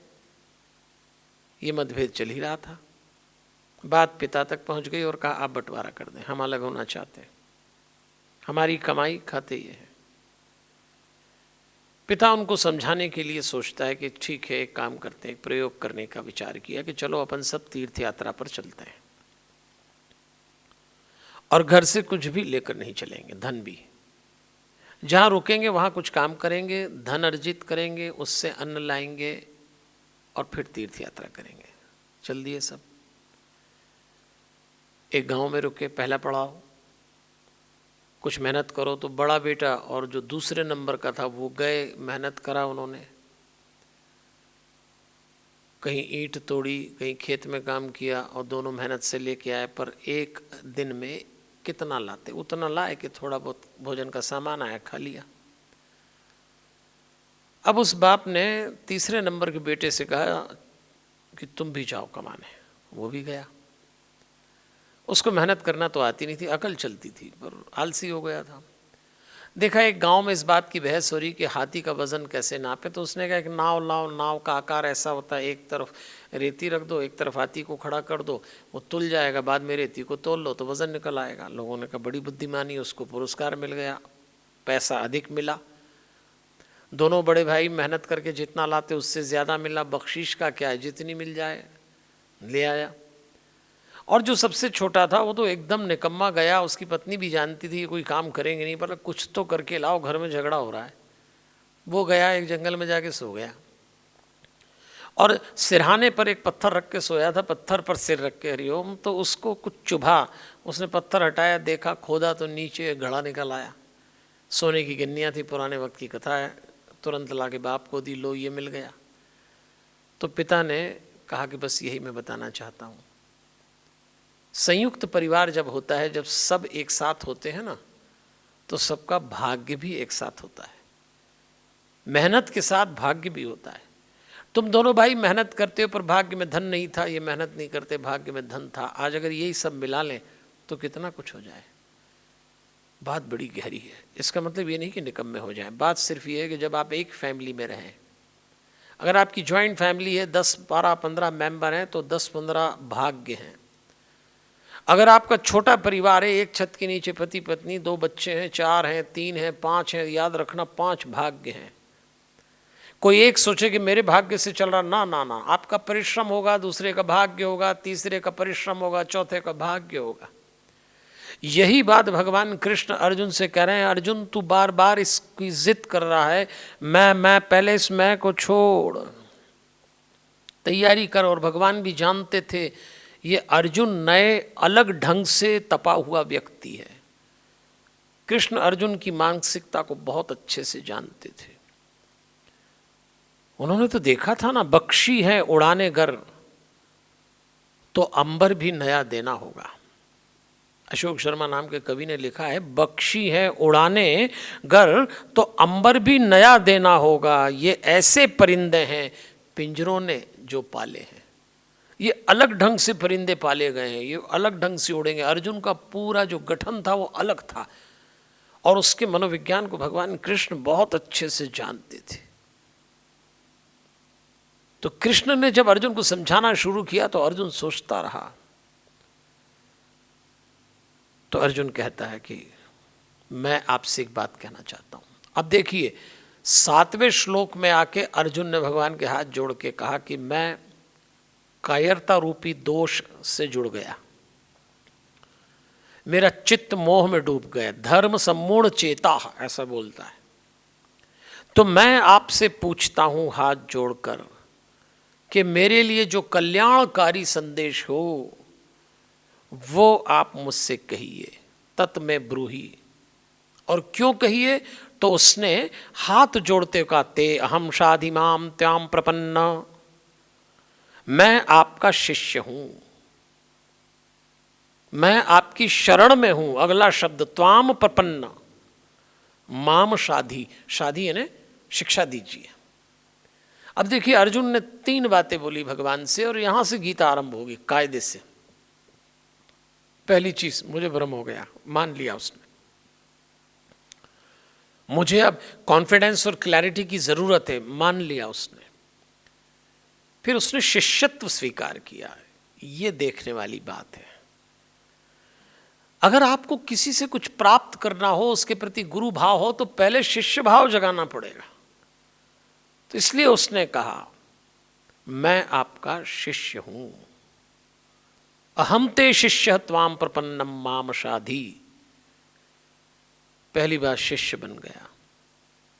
ये मतभेद चल ही रहा था। बात पिता तक पहुंच गई और कहा आप बंटवारा कर दें, हम अलग होना चाहते हैं, हमारी कमाई खाते ये है। पिता उनको समझाने के लिए सोचता है कि ठीक है, एक काम करते हैं, एक प्रयोग करने का विचार किया कि चलो अपन सब तीर्थ यात्रा पर चलते हैं और घर से कुछ भी लेकर नहीं चलेंगे, धन भी। जहाँ रुकेंगे वहाँ कुछ काम करेंगे, धन अर्जित करेंगे, उससे अन्न लाएंगे और फिर तीर्थ यात्रा करेंगे। चल दिए सब। एक गांव में रुके, पहला पड़ाव। कुछ मेहनत करो। तो बड़ा बेटा और जो दूसरे नंबर का था वो गए, मेहनत करा उन्होंने, कहीं ईंट तोड़ी, कहीं खेत में काम किया और दोनों मेहनत से लेके आए। पर एक दिन में कितना लाते, उतना लाए कि थोड़ा बहुत भोजन का सामान आया, खा लिया। अब उस बाप ने तीसरे नंबर के बेटे से कहा कि तुम भी जाओ कमाने। वो भी गया। उसको मेहनत करना तो आती नहीं थी, अकल चलती थी, पर आलसी हो गया था। देखा एक गांव में इस बात की बहस हो रही कि हाथी का वजन कैसे नापे। तो उसने कहा एक नाव लाओ, नाव का आकार ऐसा होता है, एक तरफ रेती रख दो, एक तरफ हाथी को खड़ा कर दो, वो तुल जाएगा, बाद में रेती को तोल लो तो वजन निकल आएगा। लोगों ने कहा बड़ी बुद्धिमानी, उसको पुरस्कार मिल गया, पैसा अधिक मिला। दोनों बड़े भाई मेहनत करके जितना लाते उससे ज़्यादा मिला। बख्शीश का क्या है, जितनी मिल जाए ले आया। और जो सबसे छोटा था वो तो एकदम निकम्मा गया। उसकी पत्नी भी जानती थी कोई काम करेंगे नहीं, पर कुछ तो करके लाओ, घर में झगड़ा हो रहा है। वो गया, एक जंगल में जाके सो गया और सिरहाने पर एक पत्थर रख के सोया था, पत्थर पर सिर रख के, हरिओम। तो उसको कुछ चुभा, उसने पत्थर हटाया, देखा, खोदा तो नीचे घड़ा निकल आया। सोने की गिन्नियाँ थी, पुराने वक्त की कथा है। तुरंत ला के बाप को दी, लो ये मिल गया। तो पिता ने कहा कि बस यही मैं बताना चाहता हूँ, संयुक्त परिवार जब होता है, जब सब एक साथ होते हैं ना, तो सबका भाग्य भी एक साथ होता है। मेहनत के साथ भाग्य भी होता है। तुम दोनों भाई मेहनत करते हो पर भाग्य में धन नहीं था, ये मेहनत नहीं करते, भाग्य में धन था। आज अगर यही सब मिला लें तो कितना कुछ हो जाए। बात बड़ी गहरी है। इसका मतलब ये नहीं कि निकम्मे हो जाए। बात सिर्फ ये है कि जब आप एक फैमिली में रहें, अगर आपकी ज्वाइंट फैमिली है, 10, 12, 15 मेंबर हैं, तो 10-15 भाग्य हैं। अगर आपका छोटा परिवार है, एक छत के नीचे पति पत्नी, 2 बच्चे हैं, 4 हैं, 3 हैं, 5 हैं, याद रखना 5 भाग्य हैं। कोई एक सोचे कि मेरे भाग्य से चल रहा, ना ना ना, आपका परिश्रम होगा, दूसरे का भाग्य होगा, तीसरे का परिश्रम होगा, चौथे का भाग्य होगा। यही बात भगवान कृष्ण अर्जुन से कह रहे हैं। अर्जुन तू बार बार इसकी जिद कर रहा है, मैं पहले इस मैं को छोड़, तैयारी कर। और भगवान भी जानते थे ये अर्जुन नए अलग ढंग से तपा हुआ व्यक्ति है। कृष्ण अर्जुन की मानसिकता को बहुत अच्छे से जानते थे। उन्होंने तो देखा था ना, बख्शी है उड़ाने घर तो अंबर भी नया देना होगा। अशोक शर्मा नाम के कवि ने लिखा है, बख्शी है उड़ाने घर तो अंबर भी नया देना होगा। ये ऐसे परिंदे हैं पिंजरों ने जो पाले हैं। ये अलग ढंग से परिंदे पाले गए हैं, ये अलग ढंग से उड़ेंगे। अर्जुन का पूरा जो गठन था वो अलग था और उसके मनोविज्ञान को भगवान कृष्ण बहुत अच्छे से जानते थे। तो कृष्ण ने जब अर्जुन को समझाना शुरू किया तो अर्जुन सोचता रहा। तो अर्जुन कहता है कि मैं आपसे एक बात कहना चाहता हूं। अब देखिए 7वें श्लोक में आके अर्जुन ने भगवान के हाथ जोड़ के कहा कि मैं कायरता रूपी दोष से जुड़ गया, मेरा चित्त मोह में डूब गया, धर्म सम्मूढ़ चेता, ऐसा बोलता है। तो मैं आपसे पूछता हूं हाथ जोड़कर कि मेरे लिए जो कल्याणकारी संदेश हो वो आप मुझसे कहिए, तत् में ब्रूही। और क्यों कहिए? तो उसने हाथ जोड़ते कहा, ते अहम शाधिमाम त्याम प्रपन्न, मैं आपका शिष्य हूं, मैं आपकी शरण में हूं। अगला शब्द त्वाम प्रपन्न माम शाधी, शाधी यानी शिक्षा दीजिए। अब देखिए अर्जुन ने 3 बातें बोली भगवान से और यहां से गीता आरंभ होगी कायदे से। पहली चीज, मुझे भ्रम हो गया, मान लिया उसने, मुझे अब कॉन्फिडेंस और क्लैरिटी की जरूरत है, मान लिया उसने। फिर उसने शिष्यत्व स्वीकार किया है। ये देखने वाली बात है। अगर आपको किसी से कुछ प्राप्त करना हो, उसके प्रति गुरु भाव हो, तो पहले शिष्य भाव जगाना पड़ेगा। तो इसलिए उसने कहा मैं आपका शिष्य हूं, अहम ते शिष्य त्वाम प्रपन्नम माम शाधी। पहली बार शिष्य बन गया।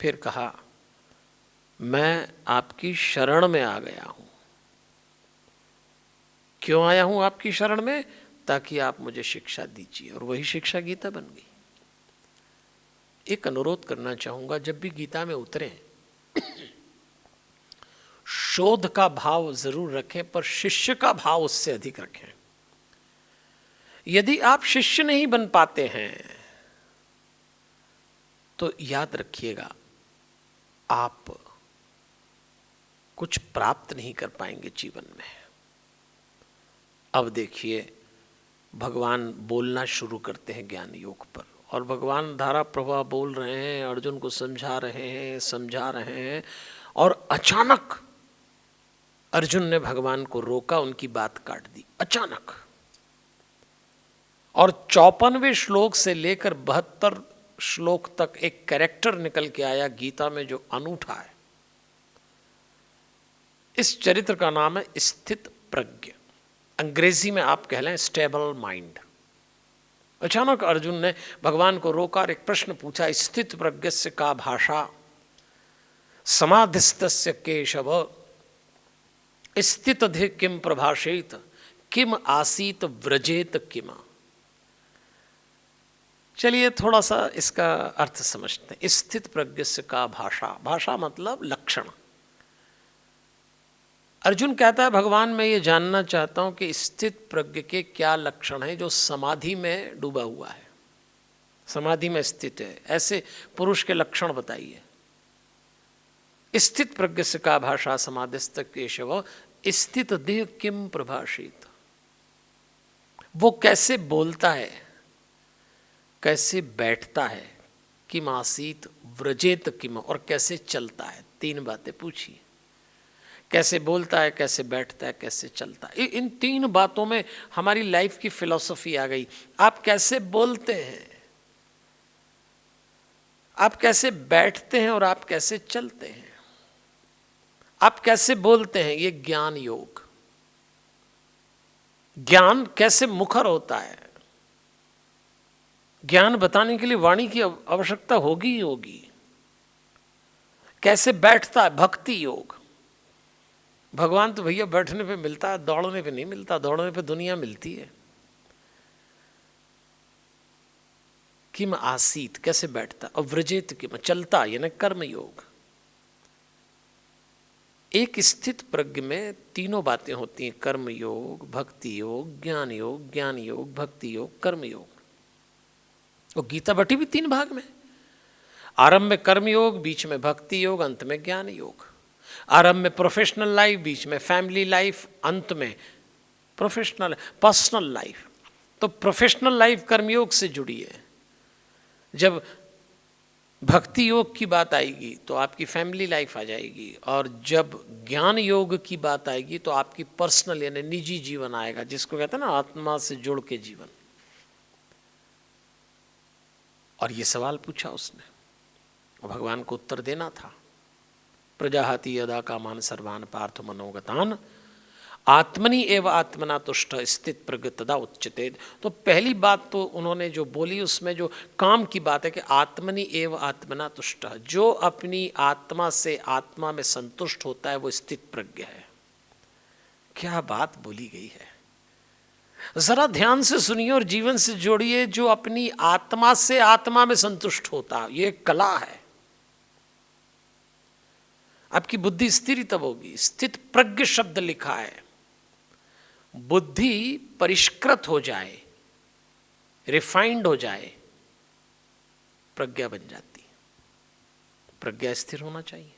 फिर कहा मैं आपकी शरण में आ गया हूं। क्यों आया हूं आपकी शरण में? ताकि आप मुझे शिक्षा दीजिए। और वही शिक्षा गीता बन गई। एक अनुरोध करना चाहूंगा, जब भी गीता में उतरें शोध का भाव जरूर रखें, पर शिष्य का भाव उससे अधिक रखें। यदि आप शिष्य नहीं बन पाते हैं तो याद रखिएगा आप कुछ प्राप्त नहीं कर पाएंगे जीवन में। अब देखिए भगवान बोलना शुरू करते हैं ज्ञान योग पर, और भगवान धारा प्रवाह बोल रहे हैं, अर्जुन को समझा रहे हैं, और अचानक अर्जुन ने भगवान को रोका, उनकी बात काट दी अचानक। और 54वें श्लोक से लेकर 72 श्लोक तक एक कैरेक्टर निकल के आया गीता में जो अनूठा है। इस चरित्र का नाम है स्थित प्रज्ञ, अंग्रेजी में आप कह लें स्टेबल माइंड। अचानक अर्जुन ने भगवान को रोका और एक प्रश्न पूछा, स्थित प्रज्ञस्य का भाषा समाधिस्तस्य केशव स्थित अधि किम प्रभाषेत किम आसीत व्रजेत किम। चलिए थोड़ा सा इसका अर्थ समझते हैं। स्थित प्रज्ञस्य का भाषा, भाषा मतलब लक्षण। अर्जुन कहता है भगवान मैं ये जानना चाहता हूं कि स्थित प्रज्ञ के क्या लक्षण हैं जो समाधि में डूबा हुआ है, समाधि में स्थित है, ऐसे पुरुष के लक्षण बताइए। स्थित प्रज्ञ से का भाषा समाधिस्थ केशव स्थित देह किम प्रभाषित। वो कैसे बोलता है, कैसे बैठता है, किम आसीत व्रजेत किम, और कैसे चलता है। 3 बातें पूछी, कैसे बोलता है, कैसे बैठता है, कैसे चलता है। इन 3 बातों में हमारी लाइफ की फिलॉसफी आ गई। आप कैसे बोलते हैं, आप कैसे बैठते हैं और आप कैसे चलते हैं। आप कैसे बोलते हैं, ये ज्ञान योग। ज्ञान कैसे मुखर होता है, ज्ञान बताने के लिए वाणी की आवश्यकता होगी ही होगी। कैसे बैठता है, भक्ति योग। भगवान तो भैया बैठने पे मिलता है, दौड़ने पे नहीं मिलता। दौड़ने पे दुनिया मिलती है। किम आसीत, कैसे बैठता, और व्रजेत किम, चलता, यानी कर्म योग। एक स्थित प्रज्ञ में 3 बातें होती हैं, कर्म योग, भक्ति योग, ज्ञान योग, ज्ञान योग, भक्ति योग, कर्म योग। और गीता बटी भी 3 भाग में। आरंभ में कर्म योग, बीच में भक्ति योग, अंत में ज्ञान योग। आरंभ में प्रोफेशनल लाइफ, बीच में फैमिली लाइफ, अंत में प्रोफेशनल पर्सनल लाइफ। तो प्रोफेशनल लाइफ कर्मयोग से जुड़ी है। जब भक्ति योग की बात आएगी तो आपकी फैमिली लाइफ आ जाएगी, और जब ज्ञान योग की बात आएगी तो आपकी पर्सनल यानी निजी जीवन आएगा, जिसको कहते हैं ना आत्मा से जुड़ के जीवन। और ये सवाल पूछा उसने, और भगवान को उत्तर देना था। प्रजाहति यदा कामान सर्वान पार्थ मनोगतान आत्मनि एव आत्मना तुष्ट स्थित प्रज्ञ तदा उच्यते। तो पहली बात तो उन्होंने जो बोली उसमें जो काम की बात है कि आत्मनि एव आत्मना तुष्ट, जो अपनी आत्मा से आत्मा में संतुष्ट होता है वो स्थित प्रज्ञ है। क्या बात बोली गई है, जरा ध्यान से सुनिए और जीवन से जोड़िए। जो अपनी आत्मा से आत्मा में संतुष्ट होता, ये कला है। आपकी बुद्धि स्थिर तब होगी। स्थित प्रज्ञ शब्द लिखा है, बुद्धि परिष्कृत हो जाए, रिफाइंड हो जाए, प्रज्ञा बन जाती है। प्रज्ञा स्थिर होना चाहिए।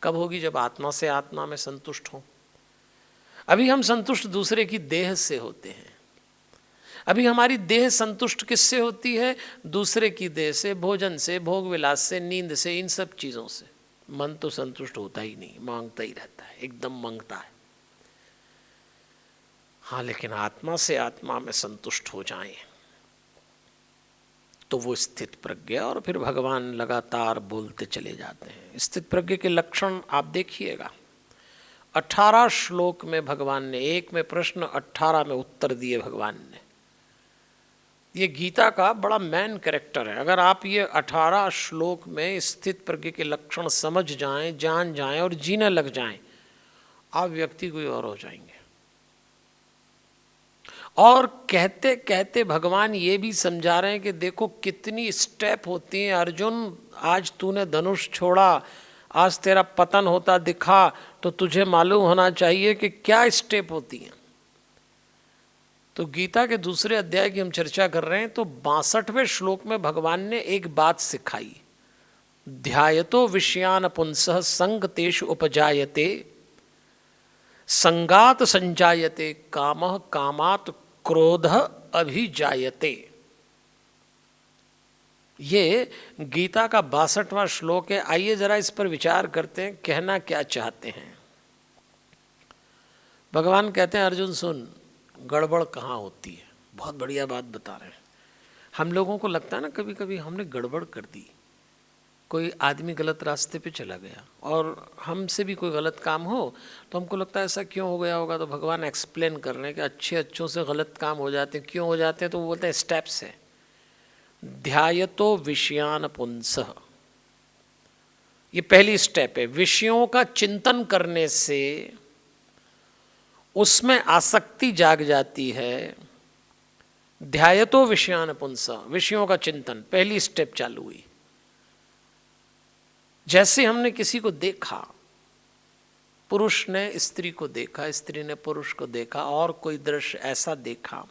कब होगी? जब आत्मा से आत्मा में संतुष्ट हो। अभी हम संतुष्ट दूसरे की देह से होते हैं। अभी हमारी देह संतुष्ट किससे होती है? दूसरे की देह से, भोजन से, भोग विलास से, नींद से, इन सब चीज़ों से। मन तो संतुष्ट होता ही नहीं, मांगता ही रहता है, एकदम मांगता है। हाँ, लेकिन आत्मा से आत्मा में संतुष्ट हो जाएं तो वो स्थित प्रज्ञा, और फिर भगवान लगातार बोलते चले जाते हैं। स्थित प्रज्ञा के लक्षण आप देखिएगा। 18 श्लोक में भगवान ने, एक में प्रश्न 18 में उत्तर दिए भगवान ने। ये गीता का बड़ा मैन कैरेक्टर है। अगर आप ये 18 श्लोक में स्थित प्रज्ञा के लक्षण समझ जाएं, जान जाएं और जीने लग जाएं, आप व्यक्ति कोई और हो जाएंगे। और कहते कहते भगवान ये भी समझा रहे हैं कि देखो कितनी स्टेप होती हैं। अर्जुन, आज तूने धनुष छोड़ा, आज तेरा पतन होता दिखा, तो तुझे मालूम होना चाहिए कि क्या स्टेप होती हैं। तो गीता के दूसरे अध्याय की हम चर्चा कर रहे हैं, तो 62वें श्लोक में भगवान ने एक बात सिखाई। ध्यायतो विषयान पुंसः संग तेषु उपजायते, संगात संजायते, कामः कामात् क्रोधः अभिजायते। ये गीता का 62वां श्लोक है। आइए जरा इस पर विचार करते हैं, कहना क्या चाहते हैं। भगवान कहते हैं, अर्जुन सुन, गड़बड़ कहाँ होती है। बहुत बढ़िया बात बता रहे हैं। हम लोगों को लगता है ना, कभी कभी हमने गड़बड़ कर दी, कोई आदमी गलत रास्ते पे चला गया और हमसे भी कोई गलत काम हो तो हमको लगता है ऐसा क्यों हो गया होगा। तो भगवान एक्सप्लेन कर रहे हैं कि अच्छों से गलत काम हो जाते हैं। क्यों हो जाते हैं? तो वो बोलते हैं स्टेप्स है। ध्यायतो विषयान पुंसः, ये पहली स्टेप है। विषयों का चिंतन करने से उसमें आसक्ति जाग जाती है। ध्यायतो विषयान पुंसः, विषयों का चिंतन, पहली स्टेप चालू हुई। जैसे हमने किसी को देखा, पुरुष ने स्त्री को देखा, स्त्री ने पुरुष को देखा, और कोई दृश्य ऐसा देखा,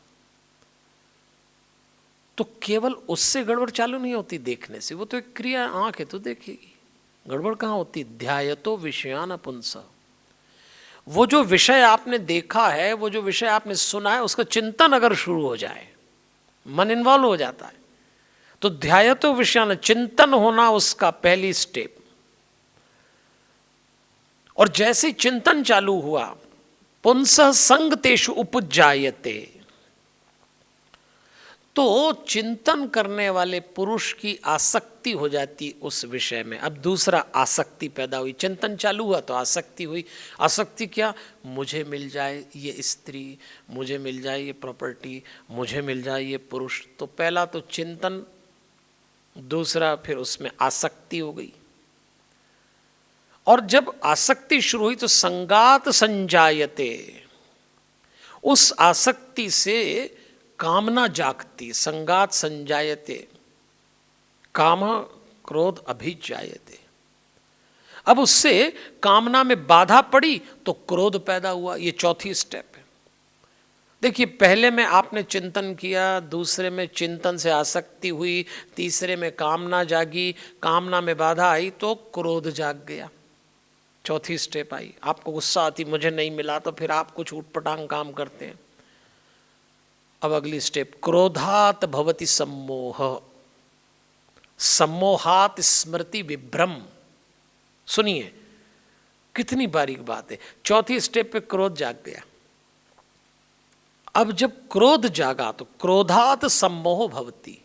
तो केवल उससे गड़बड़ चालू नहीं होती देखने से। वो तो एक क्रिया, आंख है तो देखेगी। गड़बड़ कहाँ होती? ध्यायतो विषयान पुंसः, वो जो विषय आपने देखा है, वो जो विषय आपने सुना है, उसका चिंतन अगर शुरू हो जाए, मन इन्वॉल्व हो जाता है, तो ध्यायतो विषयान, चिंतन होना उसका पहली स्टेप। और जैसे चिंतन चालू हुआ, पुंसः संग तेषु उपजायते, तो चिंतन करने वाले पुरुष की आसक्ति हो जाती उस विषय में। अब दूसरा आसक्ति पैदा हुई। चिंतन चालू हुआ तो आसक्ति हुई। आसक्ति क्या? मुझे मिल जाए ये स्त्री, मुझे मिल जाए ये प्रॉपर्टी, मुझे मिल जाए ये पुरुष। तो पहला तो चिंतन, दूसरा फिर उसमें आसक्ति हो गई। और जब आसक्ति शुरू हुई तो संगात संजायते, उस आसक्ति से कामना जागती। संगात संजायते, काम क्रोध अभिजायते। अब उससे कामना में बाधा पड़ी तो क्रोध पैदा हुआ। ये चौथी स्टेप है। देखिए, पहले में आपने चिंतन किया, दूसरे में चिंतन से आसक्ति हुई, तीसरे में कामना जागी, कामना में बाधा आई तो क्रोध जाग गया। चौथी स्टेप आई। आपको गुस्सा आती, मुझे नहीं मिला, तो फिर आप कुछ उटपटांग काम करते हैं। अब अगली स्टेप, क्रोधात भवति सम्मोह, सम्मोहात स्मृति विभ्रम। सुनिए कितनी बारीक बात है। चौथी स्टेप पे क्रोध जाग गया। अब जब क्रोध जागा तो क्रोधात सम्मोह भवति,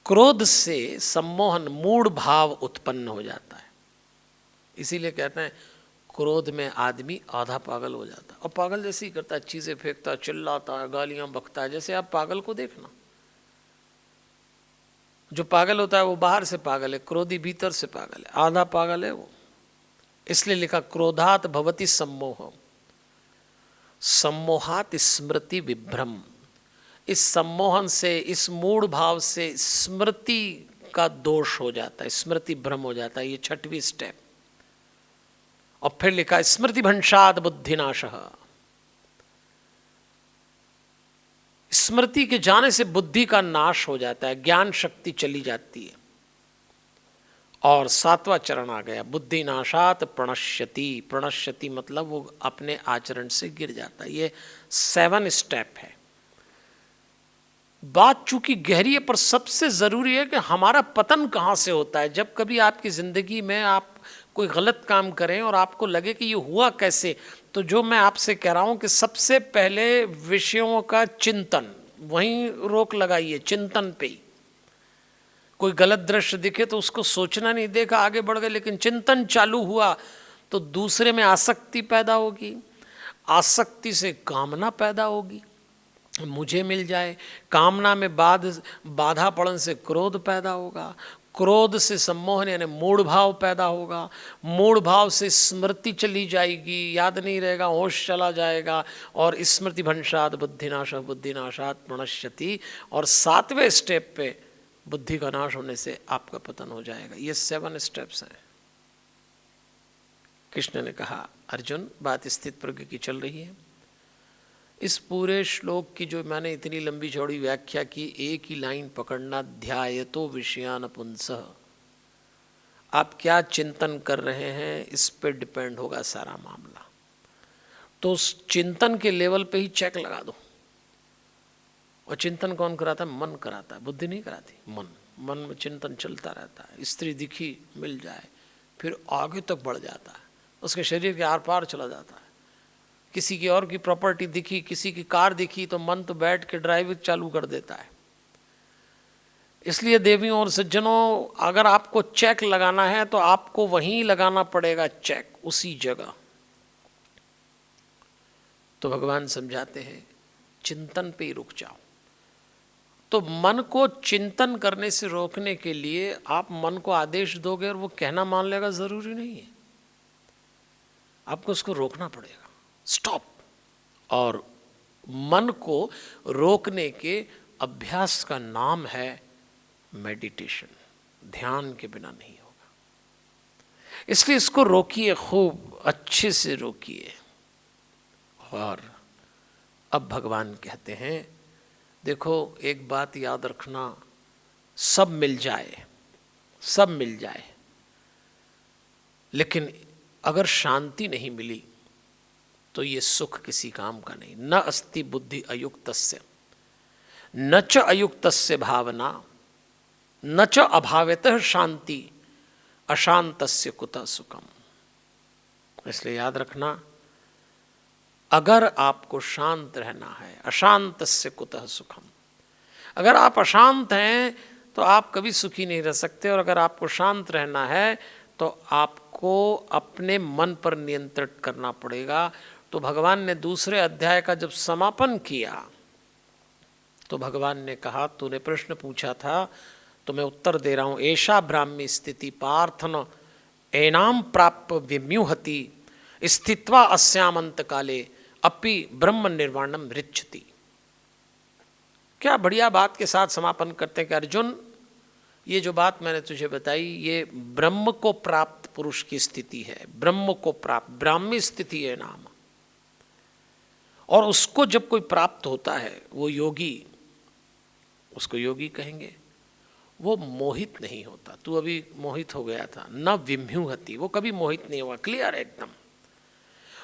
क्रोध से सम्मोहन, मूढ़ भाव उत्पन्न हो जाता है। इसीलिए कहते हैं क्रोध में आदमी आधा पागल हो जाता है। और पागल जैसे ही करता है, चीजें फेंकता है, चिल्लाता है, गालियां बकता है। जैसे आप पागल को देखना, जो पागल होता है वो बाहर से पागल है, क्रोधी भीतर से पागल है, आधा पागल है वो। इसलिए लिखा क्रोधात भवति सम्मोह, सम्मोहात स्मृति विभ्रम। इस सम्मोहन से, इस मूढ़ भाव से स्मृति का दोष हो जाता है, स्मृति भ्रम हो जाता है। ये छठवीं स्टेप। और फिर लिखा स्मृति भंशाद बुद्धिनाशः, स्मृति के जाने से बुद्धि का नाश हो जाता है, ज्ञान शक्ति चली जाती है। और 7वां चरण आ गया, बुद्धि नाशात प्रणश्यति। प्रणश्यति मतलब वो अपने आचरण से गिर जाता है। ये 7 स्टेप है। बात चूंकि गहरी है, पर सबसे जरूरी है कि हमारा पतन कहाँ से होता है। जब कभी आपकी जिंदगी में आप कोई गलत काम करें और आपको लगे कि ये हुआ कैसे, तो जो मैं आपसे कह रहा हूं कि सबसे पहले विषयों का चिंतन, वहीं रोक लगाइए, चिंतन पे ही। कोई गलत दृश्य दिखे तो उसको सोचना नहीं, देखा आगे बढ़ गए, लेकिन चिंतन चालू हुआ तो दूसरे में आसक्ति पैदा होगी, आसक्ति से कामना पैदा होगी, मुझे मिल जाए। कामना में बाधा पड़ने से क्रोध पैदा होगा, क्रोध से सम्मोहन यानी मूढ़ भाव पैदा होगा, मूढ़ भाव से स्मृति चली जाएगी, याद नहीं रहेगा, होश चला जाएगा, और स्मृति भंशात बुद्धिनाशात प्रणश्यति। और 7वें स्टेप पे बुद्धि का नाश होने से आपका पतन हो जाएगा। ये 7 स्टेप्स हैं। कृष्ण ने कहा, अर्जुन बात स्थित प्रज्ञ की चल रही है। इस पूरे श्लोक की जो मैंने इतनी लंबी चौड़ी व्याख्या की, एक ही लाइन पकड़ना, ध्यायतो विषयान पुंसः। आप क्या चिंतन कर रहे हैं इस पे डिपेंड होगा सारा मामला। तो उस चिंतन के लेवल पे ही चेक लगा दो। और चिंतन कौन कराता है? मन कराता है, बुद्धि नहीं कराती। मन में चिंतन चलता रहता है। स्त्री दिखी, मिल जाए, फिर आगे तक बढ़ जाता है, उसके शरीर के आर पार चला जाता है। किसी की और की प्रॉपर्टी दिखी, किसी की कार दिखी, तो मन तो बैठ के ड्राइविंग चालू कर देता है। इसलिए देवियों और सज्जनों, अगर आपको चेक लगाना है तो आपको वहीं लगाना पड़ेगा चेक, उसी जगह। तो भगवान समझाते हैं चिंतन पे ही रुक जाओ। तो मन को चिंतन करने से रोकने के लिए आप मन को आदेश दोगे और वो कहना मान लेगा, जरूरी नहीं है। आपको उसको रोकना पड़ेगा, स्टॉप। और मन को रोकने के अभ्यास का नाम है मेडिटेशन। ध्यान के बिना नहीं होगा, इसलिए इसको रोकिए, खूब अच्छे से रोकिए। और अब भगवान कहते हैं, देखो एक बात याद रखना, सब मिल जाए, सब मिल जाए, लेकिन अगर शांति नहीं मिली तो ये सुख किसी काम का नहीं। न अस्ति बुद्धि अयुक्तस्य न च अयुक्तस्य भावना न च अभावतः शांति अशांतस्य कुतः सुखम। इसलिए याद रखना, अगर आपको शांत रहना है, अशांतस्य कुतः सुखम। अगर आप अशांत हैं तो आप कभी सुखी नहीं रह सकते, और अगर आपको शांत रहना है तो आपको अपने मन पर नियंत्रण करना पड़ेगा। तो भगवान ने दूसरे अध्याय का जब समापन किया तो भगवान ने कहा, तूने प्रश्न पूछा था तो मैं उत्तर दे रहा हूं। ऐशा ब्राह्मी स्थिति पार्थन एनाम प्राप्त विम्यूहति स्थित्वा अस्यामंत काले अपि ब्रह्म निर्वाणम रिच्छति। क्या बढ़िया बात के साथ समापन करते हैं कि अर्जुन, ये जो बात मैंने तुझे बताई, ये ब्रह्म को प्राप्त पुरुष की स्थिति है। ब्रह्म को प्राप्त, ब्राह्मी स्थिति है नाम। और उसको जब कोई प्राप्त होता है, वो योगी, उसको योगी कहेंगे, वो मोहित नहीं होता। तू अभी मोहित हो गया था, न विम्यूहति, वो कभी मोहित नहीं हुआ, क्लियर है एकदम।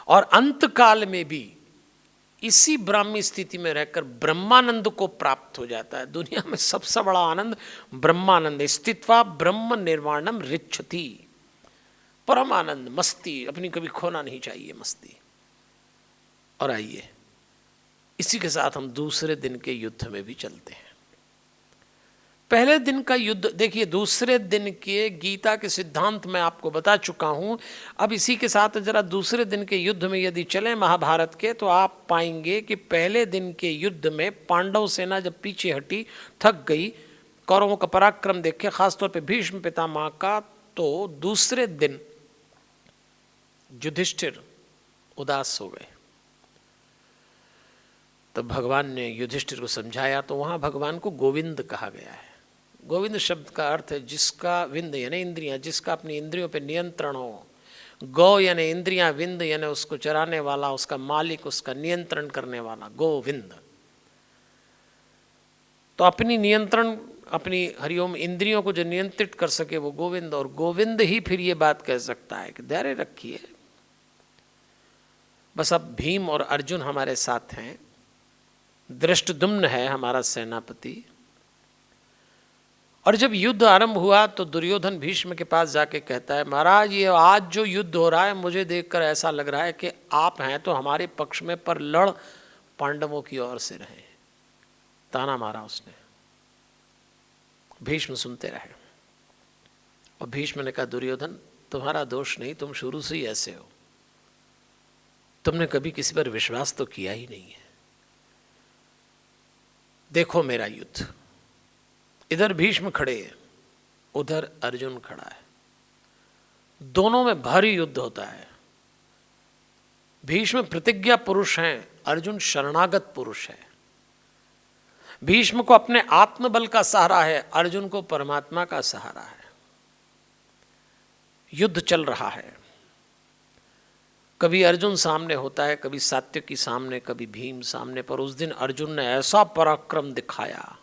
और अंत काल में भी इसी ब्राह्मी स्थिति में रहकर ब्रह्मानंद को प्राप्त हो जाता है। दुनिया में सबसे बड़ा आनंद ब्रह्मानंद। स्थित्वा ब्रह्म निर्वाणम रिच्छति, परम आनंद, मस्ती, अपनी कभी खोना नहीं चाहिए मस्ती। और आइए इसी के साथ हम दूसरे दिन के युद्ध में भी चलते हैं। पहले दिन का युद्ध देखिए, दूसरे दिन के गीता के सिद्धांत मैं आपको बता चुका हूं। अब इसी के साथ जरा दूसरे दिन के युद्ध में यदि चलें महाभारत के, तो आप पाएंगे कि पहले दिन के युद्ध में पांडव सेना जब पीछे हटी, थक गई, कौरवों का पराक्रम देखे, खासतौर पे भीष्म पितामह का, तो दूसरे दिन युधिष्ठिर उदास हो गए। तब भगवान ने युधिष्ठिर को समझाया, तो वहाँ भगवान को गोविंद कहा गया है। गोविंद शब्द का अर्थ है जिसका, विंद यानी इंद्रियां, जिसका अपनी इंद्रियों पे नियंत्रण हो। गौ यानी इंद्रियां, विंद यानी उसको चराने वाला, उसका मालिक, उसका नियंत्रण करने वाला, गोविंद। तो अपनी हरिओम इंद्रियों को जो नियंत्रित कर सके वो गोविंद, और गोविंद ही फिर ये बात कह सकता है कि धैर्य रखिए। बस अब भीम और अर्जुन हमारे साथ हैं, धृष्टद्युम्न है हमारा सेनापति। और जब युद्ध आरंभ हुआ तो दुर्योधन भीष्म के पास जाके कहता है, महाराज ये आज जो युद्ध हो रहा है मुझे देखकर ऐसा लग रहा है कि आप हैं तो हमारे पक्ष में, पर लड़ पांडवों की ओर से रहे। ताना मारा उसने। भीष्म सुनते रहे और भीष्म ने कहा, दुर्योधन तुम्हारा दोष नहीं, तुम शुरू से ही ऐसे हो, तुमने कभी किसी पर विश्वास तो किया ही नहीं है। देखो मेरा युद्ध, इधर भीष्म खड़े हैं, उधर अर्जुन खड़ा है, दोनों में भारी युद्ध होता है। भीष्म प्रतिज्ञा पुरुष हैं, अर्जुन शरणागत पुरुष है। भीष्म को अपने आत्मबल का सहारा है, अर्जुन को परमात्मा का सहारा है। युद्ध चल रहा है, कभी अर्जुन सामने होता है, कभी सात्यकी सामने, कभी भीम सामने। पर उस दिन अर्जुन ने ऐसा पराक्रम दिखाया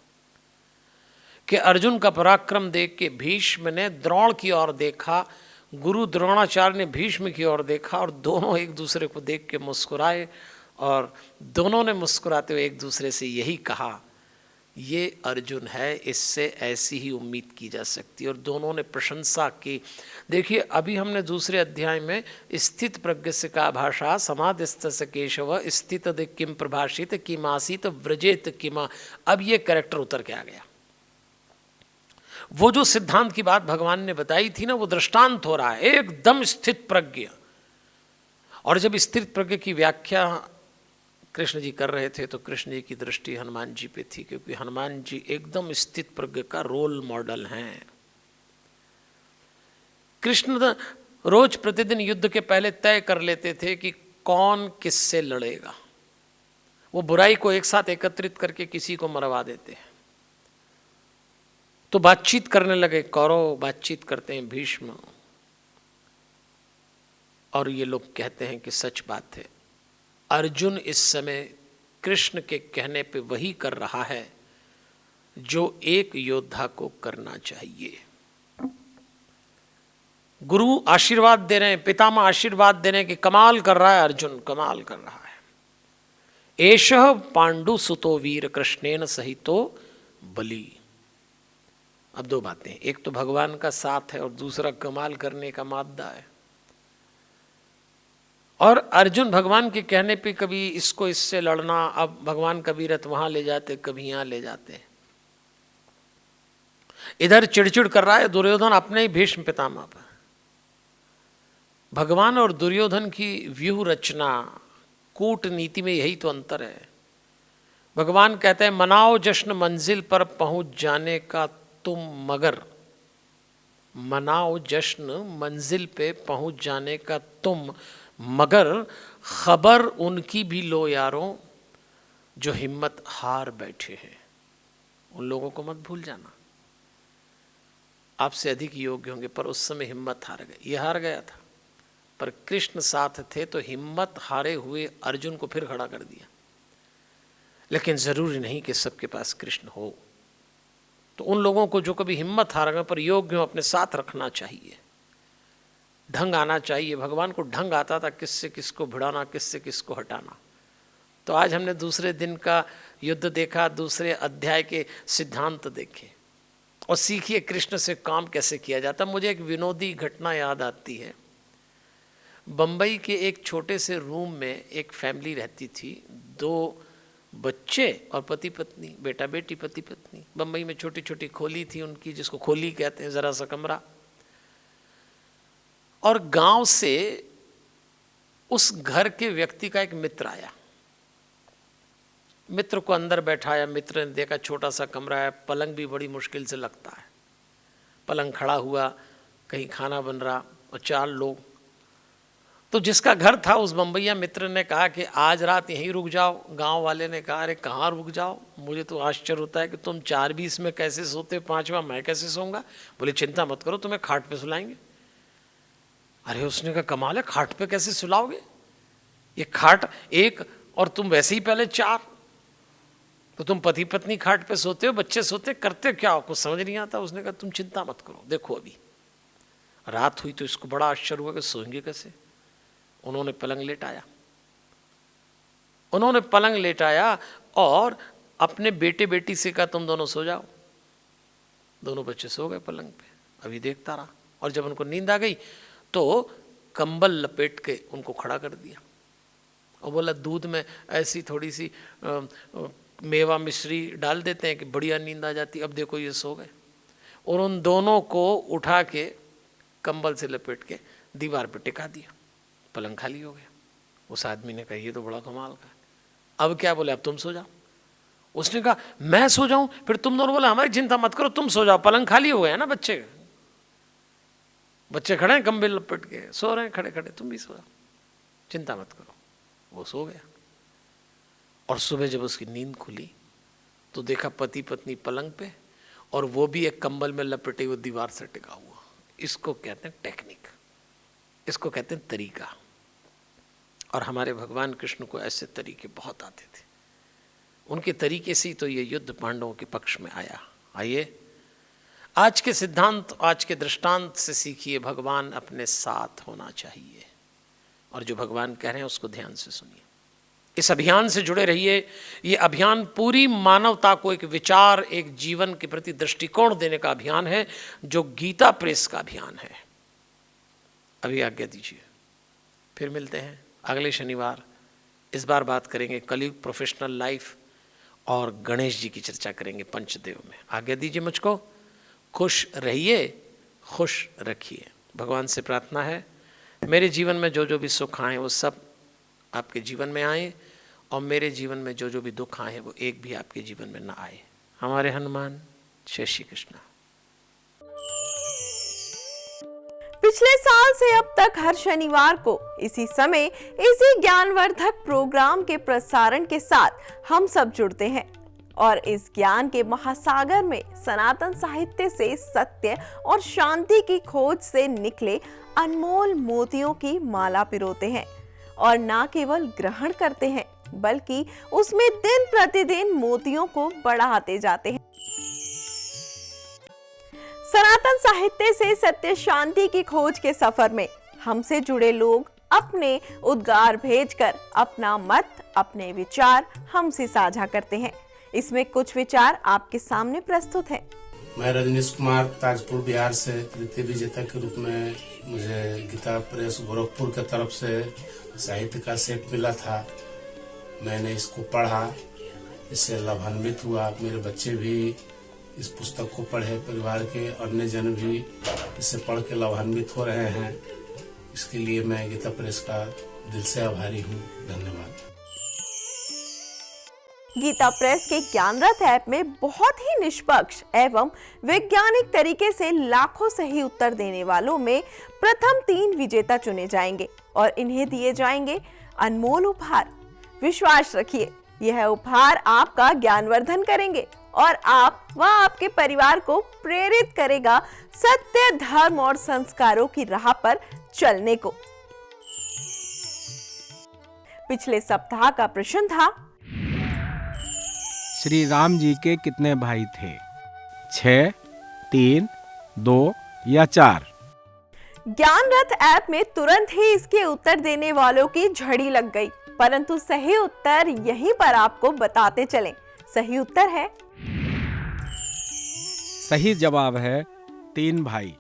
कि अर्जुन का पराक्रम देख के भीष्म ने द्रोण की ओर देखा, गुरु द्रोणाचार्य ने भीष्म की ओर देखा, और दोनों एक दूसरे को देख के मुस्कुराए, और दोनों ने मुस्कुराते हुए एक दूसरे से यही कहा, ये अर्जुन है, इससे ऐसी ही उम्मीद की जा सकती है। और दोनों ने प्रशंसा की। देखिए अभी हमने दूसरे अध्याय में स्थित प्रज्ञस्य का भाषा समाधिस्थ स केशव स्थित किम प्रभाषित किमासीत व्रजेत किमा, अब ये कैरेक्टर उतर के आ गया। वो जो सिद्धांत की बात भगवान ने बताई थी ना, वो दृष्टांत हो रहा है, एकदम स्थित प्रज्ञ। और जब स्थित प्रज्ञ की व्याख्या कृष्ण जी कर रहे थे तो कृष्ण जी की दृष्टि हनुमान जी पे थी, क्योंकि हनुमान जी एकदम स्थित प्रज्ञ का रोल मॉडल हैं। कृष्ण रोज प्रतिदिन युद्ध के पहले तय कर लेते थे कि कौन किससे लड़ेगा। वो बुराई को एक साथ एकत्रित करके किसी को मरवा देते हैं। तो बातचीत करने लगे कौरव, बातचीत करते हैं भीष्म, और ये लोग कहते हैं कि सच बात है, अर्जुन इस समय कृष्ण के कहने पे वही कर रहा है जो एक योद्धा को करना चाहिए। गुरु आशीर्वाद दे रहे हैं, पितामह आशीर्वाद दे रहे हैं कि कमाल कर रहा है अर्जुन, कमाल कर रहा है। एषः पांडु सुतो वीर कृष्णेन सहितो बली। अब दो बातें, एक तो भगवान का साथ है और दूसरा कमाल करने का मादा है। और अर्जुन भगवान के कहने पे कभी इसको इससे लड़ना, अब भगवान कभी रथ वहां ले जाते, कभी यहां ले जाते। इधर चिड़चिड़ कर रहा है दुर्योधन अपने ही भीष्म पितामह पर। भगवान और दुर्योधन की व्यूह रचना, कूटनीति में यही तो अंतर है। भगवान कहते हैं, मनाओ जश्न मंजिल पर पहुंच जाने का तुम मगर, मनाओ जश्न मंजिल पे पहुंच जाने का तुम मगर, खबर उनकी भी लो यारों जो हिम्मत हार बैठे हैं। उन लोगों को मत भूल जाना, आपसे अधिक योग्य होंगे, पर उस समय हिम्मत हार गए। ये हार गया था, पर कृष्ण साथ थे तो हिम्मत हारे हुए अर्जुन को फिर खड़ा कर दिया। लेकिन जरूरी नहीं कि सबके पास कृष्ण हो। तो उन लोगों को जो कभी हिम्मत हार गए पर योग्य हो, अपने साथ रखना चाहिए। ढंग आना चाहिए। भगवान को ढंग आता था किससे किसको भिड़ाना, किससे किसको हटाना। तो आज हमने दूसरे दिन का युद्ध देखा, दूसरे अध्याय के सिद्धांत देखे और सीखिए कृष्ण से काम कैसे किया जाता। मुझे एक विनोदी घटना याद आती है। बम्बई के एक छोटे से रूम में एक फैमिली रहती थी, 2 बच्चे और पति पत्नी, बेटा बेटी पति पत्नी। बम्बई में छोटी छोटी खोली थी उनकी, जिसको खोली कहते हैं, ज़रा सा कमरा। और गांव से उस घर के व्यक्ति का एक मित्र आया। मित्र को अंदर बैठाया। मित्र ने देखा छोटा सा कमरा है, पलंग भी बड़ी मुश्किल से लगता है। पलंग खड़ा हुआ, कहीं खाना बन रहा, और 4 लोग। तो जिसका घर था उस बम्बैया मित्र ने कहा कि आज रात यहीं रुक जाओ। गांव वाले ने कहा, अरे कहाँ रुक जाओ, मुझे तो आश्चर्य होता है कि तुम 4-20 में कैसे सोते, 5वां मैं कैसे सोऊंगा। बोले चिंता मत करो, तुम्हें खाट पे सुलाएंगे। अरे उसने कहा कमाल है, खाट पे कैसे सुलाओगे, ये खाट एक और तुम वैसे ही पहले 4। तो तुम पति पत्नी खाट पे सोते हो, बच्चे सोते, करते क्या हो, कुछ समझ नहीं आता। उसने कहा तुम चिंता मत करो, देखो अभी रात हुई तो इसको बड़ा आश्चर्य हुआ कि सोएंगे कैसे। उन्होंने पलंग लेटाया और अपने बेटे बेटी से कहा तुम दोनों सो जाओ। दोनों बच्चे सो गए पलंग पे, अभी देखता रहा। और जब उनको नींद आ गई तो कंबल लपेट के उनको खड़ा कर दिया और बोला दूध में ऐसी थोड़ी सी मेवा मिश्री डाल देते हैं कि बढ़िया नींद आ जाती। अब देखो ये सो गए। और उन दोनों को उठा के कंबल से लपेट के दीवार पे टिका दिया, पलंग खाली हो गया। उस आदमी ने कहा ये तो बड़ा कमाल का है, अब क्या बोले, अब तुम सो जाओ। उसने कहा मैं सो जाऊं? फिर तुम दोनों बोले हमारी चिंता मत करो, तुम सो जाओ, पलंग खाली हो गया ना, बच्चे खड़े हैं कंबल लपेट के सो रहे हैं, खड़े खड़े, तुम भी सो जाओ, चिंता मत करो। वो सो गया। और सुबह जब उसकी नींद खुली तो देखा पति पत्नी पलंग पे और वो भी एक कंबल में लपेटे हुए दीवार से टिका हुआ। इसको कहते हैं टेक्निक, इसको कहते हैं तरीका। और हमारे भगवान कृष्ण को ऐसे तरीके बहुत आते थे। उनके तरीके से ही तो ये युद्ध पांडवों के पक्ष में आया। आइए आज के सिद्धांत, आज के दृष्टांत से सीखिए, भगवान अपने साथ होना चाहिए। और जो भगवान कह रहे हैं उसको ध्यान से सुनिए। इस अभियान से जुड़े रहिए। ये अभियान पूरी मानवता को एक विचार, एक जीवन के प्रति दृष्टिकोण देने का अभियान है, जो गीता प्रेस का अभियान है। अभी आज्ञा दीजिए, फिर मिलते हैं अगले शनिवार। इस बार बात करेंगे कलयुग, प्रोफेशनल लाइफ और गणेश जी की चर्चा करेंगे पंचदेव में। आज्ञा दीजिए मुझको। खुश रहिए, खुश रखिए। भगवान से प्रार्थना है मेरे जीवन में जो जो भी सुख आए वो सब आपके जीवन में आए, और मेरे जीवन में जो जो भी दुख आए वो एक भी आपके जीवन में ना आए। हमारे हनुमान। जय श्री कृष्ण। पिछले साल से अब तक हर शनिवार को इसी समय इसी ज्ञानवर्धक प्रोग्राम के प्रसारण के साथ हम सब जुड़ते हैं और इस ज्ञान के महासागर में सनातन साहित्य से सत्य और शांति की खोज से निकले अनमोल मोतियों की माला पिरोते हैं और ना केवल ग्रहण करते हैं बल्कि उसमें दिन प्रतिदिन मोतियों को बढ़ाते जाते हैं। सनातन साहित्य से सत्य शांति की खोज के सफर में हमसे जुड़े लोग अपने उद्गार भेजकर अपना मत, अपने विचार हमसे साझा करते हैं। इसमें कुछ विचार आपके सामने प्रस्तुत हैं। मैं रजनीश कुमार ताजपुर बिहार से तृतीय विजेता के रूप में मुझे गीता प्रेस गोरखपुर की तरफ से साहित्य का सेट मिला था। मैंने इसको पढ़ा, इससे लाभान्वित हुआ। मेरे बच्चे भी इस पुस्तक को पढ़े, परिवार के अन्य जन भी इससे पढ़ के लाभान्वित हो रहे हैं। इसके लिए मैं गीता प्रेस का दिल से आभारी हूँ। धन्यवाद। गीता प्रेस के ज्ञानरथ ऐप में बहुत ही निष्पक्ष एवं वैज्ञानिक तरीके से लाखों सही उत्तर देने वालों में प्रथम 3 विजेता चुने जाएंगे और इन्हें दिए जाएंगे अनमोल उपहार। विश्वास रखिए, यह उपहार आपका ज्ञानवर्धन करेंगे और आप व आपके परिवार को प्रेरित करेगा सत्य, धर्म और संस्कारों की राह पर चलने को। पिछले सप्ताह का प्रश्न था, श्री राम जी के कितने भाई थे? 6, 3, 2 या 4? ज्ञानरथ ऐप में तुरंत ही इसके उत्तर देने वालों की झड़ी लग गई, परंतु सही उत्तर यहीं पर आपको बताते चलें। सही उत्तर है, सही जवाब है 3 भाई।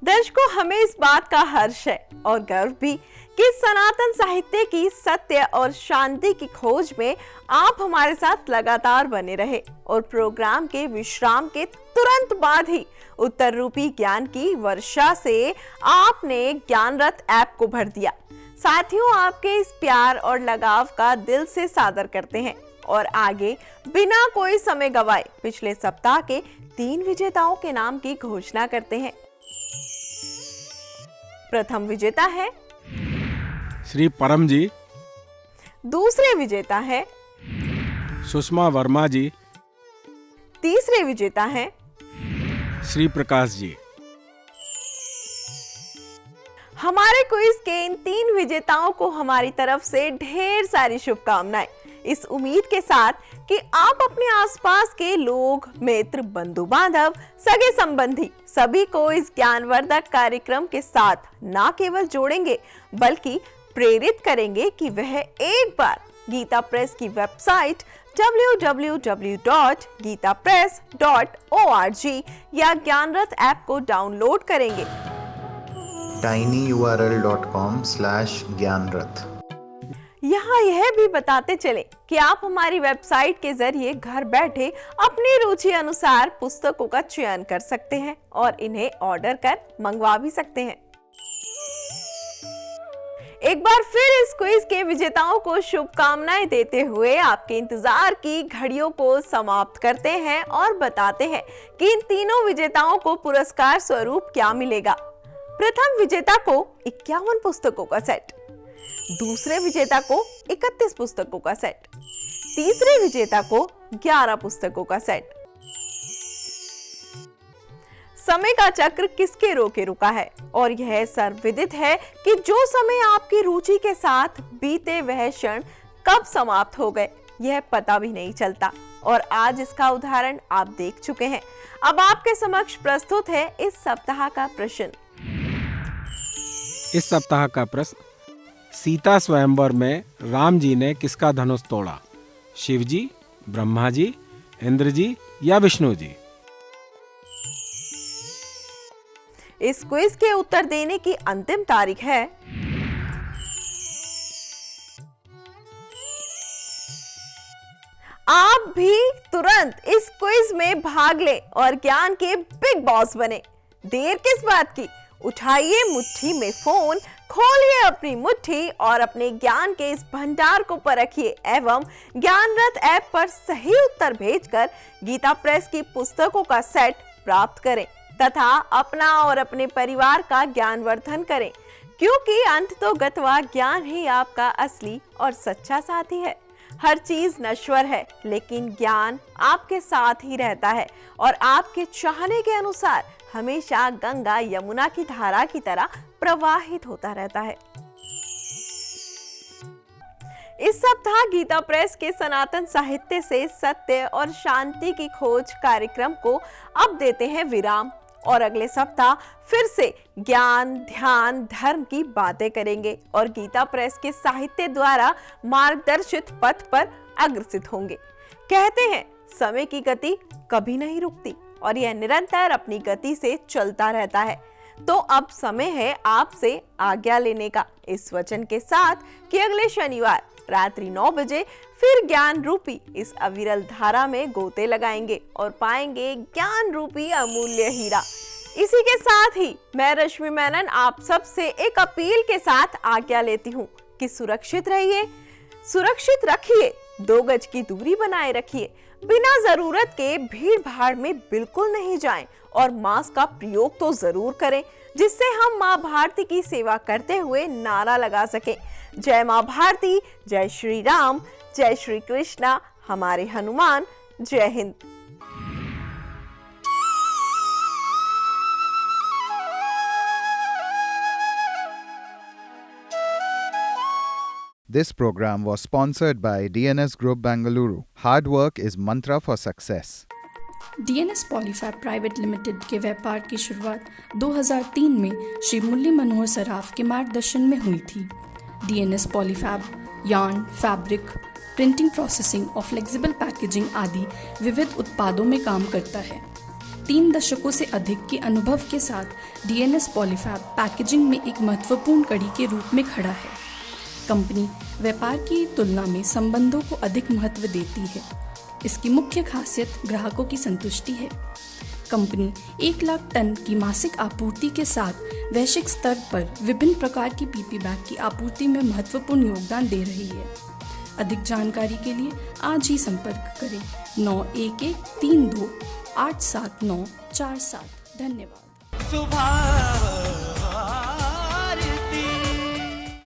दर्शकों, हमें इस बात का हर्ष है और गर्व भी कि सनातन साहित्य की सत्य और शांति की खोज में आप हमारे साथ लगातार बने रहे और प्रोग्राम के विश्राम के तुरंत बाद ही उत्तर रूपी ज्ञान की वर्षा से आपने ज्ञानरथ ऐप को भर दिया। साथियों, आपके इस प्यार और लगाव का दिल से सादर करते हैं और आगे बिना कोई समय गवाए पिछले सप्ताह के 3 विजेताओं के नाम की घोषणा करते हैं। प्रथम विजेता है श्री परम जी। दूसरे विजेता है सुषमा वर्मा जी। तीसरे विजेता है श्री प्रकाश जी। हमारे क्विज के इन 3 विजेताओं को हमारी तरफ से ढेर सारी शुभकामनाएं। इस उम्मीद के साथ कि आप अपने आसपास के लोग, मित्र, बंधु बांधव, सगे संबंधी सभी को इस ज्ञानवर्धक कार्यक्रम के साथ ना केवल जोड़ेंगे बल्कि प्रेरित करेंगे कि वह एक बार गीता प्रेस की वेबसाइट www.geetapress.org या ज्ञानरथ ऐप को डाउनलोड करेंगे। tinyurl.com/gyanrath। यहाँ यह भी बताते चले कि आप हमारी वेबसाइट के जरिए घर बैठे अपनी रुचि अनुसार पुस्तकों का चयन कर सकते हैं और इन्हें ऑर्डर कर मंगवा भी सकते हैं। एक बार फिर इस क्विज के विजेताओं को शुभकामनाएं देते हुए आपके इंतजार की घड़ियों को समाप्त करते हैं और बताते हैं कि इन तीनों विजेताओं को पुरस्कार स्वरूप क्या मिलेगा। प्रथम विजेता को 51 पुस्तकों का सेट, दूसरे विजेता को 31 पुस्तकों का सेट, तीसरे विजेता को 11 पुस्तकों का सेट। समय का चक्र किसके रोके रुका है और यह सर्वविदित है कि जो समय आपकी रुचि के साथ बीते वह क्षण कब समाप्त हो गए यह पता भी नहीं चलता और आज इसका उदाहरण आप देख चुके हैं। अब आपके समक्ष प्रस्तुत है इस सप्ताह का प्रश्न। इस सप्ताह का प्रश्न, सीता स्वयंवर में राम जी ने किसका धनुष तोड़ा? शिव जी, ब्रह्मा जी, इंद्र जी या विष्णु जी? इस क्विज के उत्तर देने की अंतिम तारीख है 8 आप भी तुरंत इस क्विज में भाग लें और ज्ञान के बिग बॉस बने। देर किस बात की, उठाइए मुट्ठी में फोन, खोलिए अपनी मुट्ठी और अपने ज्ञान के इस भंडार को परखिए एवं ज्ञानरथ ऐप पर सही उत्तर भेजकर गीता प्रेस की पुस्तकों का सेट प्राप्त करें तथा अपना और अपने परिवार का ज्ञानवर्धन करें, क्योंकि अंत तो गत्वा ज्ञान ही आपका असली और सच्चा साथी है। हर चीज नश्वर है लेकिन ज्ञान आपके साथ ही रहता है और आपके चाहने के अनुसार हमेशा गंगा यमुना की धारा की तरह प्रवाहित होता रहता है। इस सप्ताह गीता प्रेस के सनातन साहित्य से सत्य और शांति की खोज कार्यक्रम को अब देते हैं विराम और अगले सप्ताह फिर से ज्ञान, ध्यान, धर्म की बातें करेंगे और गीता प्रेस के साहित्य द्वारा मार्गदर्शित पथ पर अग्रसित होंगे। कहते हैं समय की गति कभी नहीं रुकती और यह निरंतर अपनी गति से चलता रहता है। तो अब समय है आपसे आज्ञा लेने का, इस वचन के साथ कि अगले शनिवार रात्रि 9 बजे फिर ज्ञान रूपी इस अविरल धारा में गोते लगाएंगे और पाएंगे ज्ञान रूपी अमूल्य हीरा। इसी के साथ ही मैं रश्मि मेनन आप सब से एक अपील के साथ आज्ञा लेती हूँ कि सुरक्षित रहिए, सुरक्षित रखिए, 2 गज की दूरी बनाए रखिए, बिना जरूरत के भीड़ भाड़ में बिल्कुल नहीं जाएं और मास्क का प्रयोग तो जरूर करें जिससे हम माँ भारती की सेवा करते हुए नारा लगा सकें, जय माँ भारती, जय श्री राम, जय श्री कृष्णा, हमारे हनुमान, जय Hind. This program was sponsored by DNS Group Bangalore. Hard work is mantra for success. DNS Polyfab private limited के व्यापार की शुरुआत 2003 में श्री मुरली मनोहर सराफ के मार्गदर्शन में हुई थी। DNS Polyfab yarn, fabric, printing, processing और फ्लेक्सिबल पैकेजिंग आदि विविध उत्पादों में काम करता है। 3 दशकों से अधिक के अनुभव के साथ DNS पॉलीफैब पैकेजिंग में एक महत्वपूर्ण कड़ी के रूप में खड़ा है। कंपनी व्यापार की तुलना में संबंधों को अधिक महत्व देती है। इसकी मुख्य खासियत ग्राहकों की संतुष्टि है। कंपनी 1 लाख टन की मासिक आपूर्ति के साथ वैश्विक स्तर पर विभिन्न प्रकार की पीपी बैग की आपूर्ति में महत्वपूर्ण योगदान दे रही है। अधिक जानकारी के लिए आज ही संपर्क करें 9132 87947। धन्यवाद।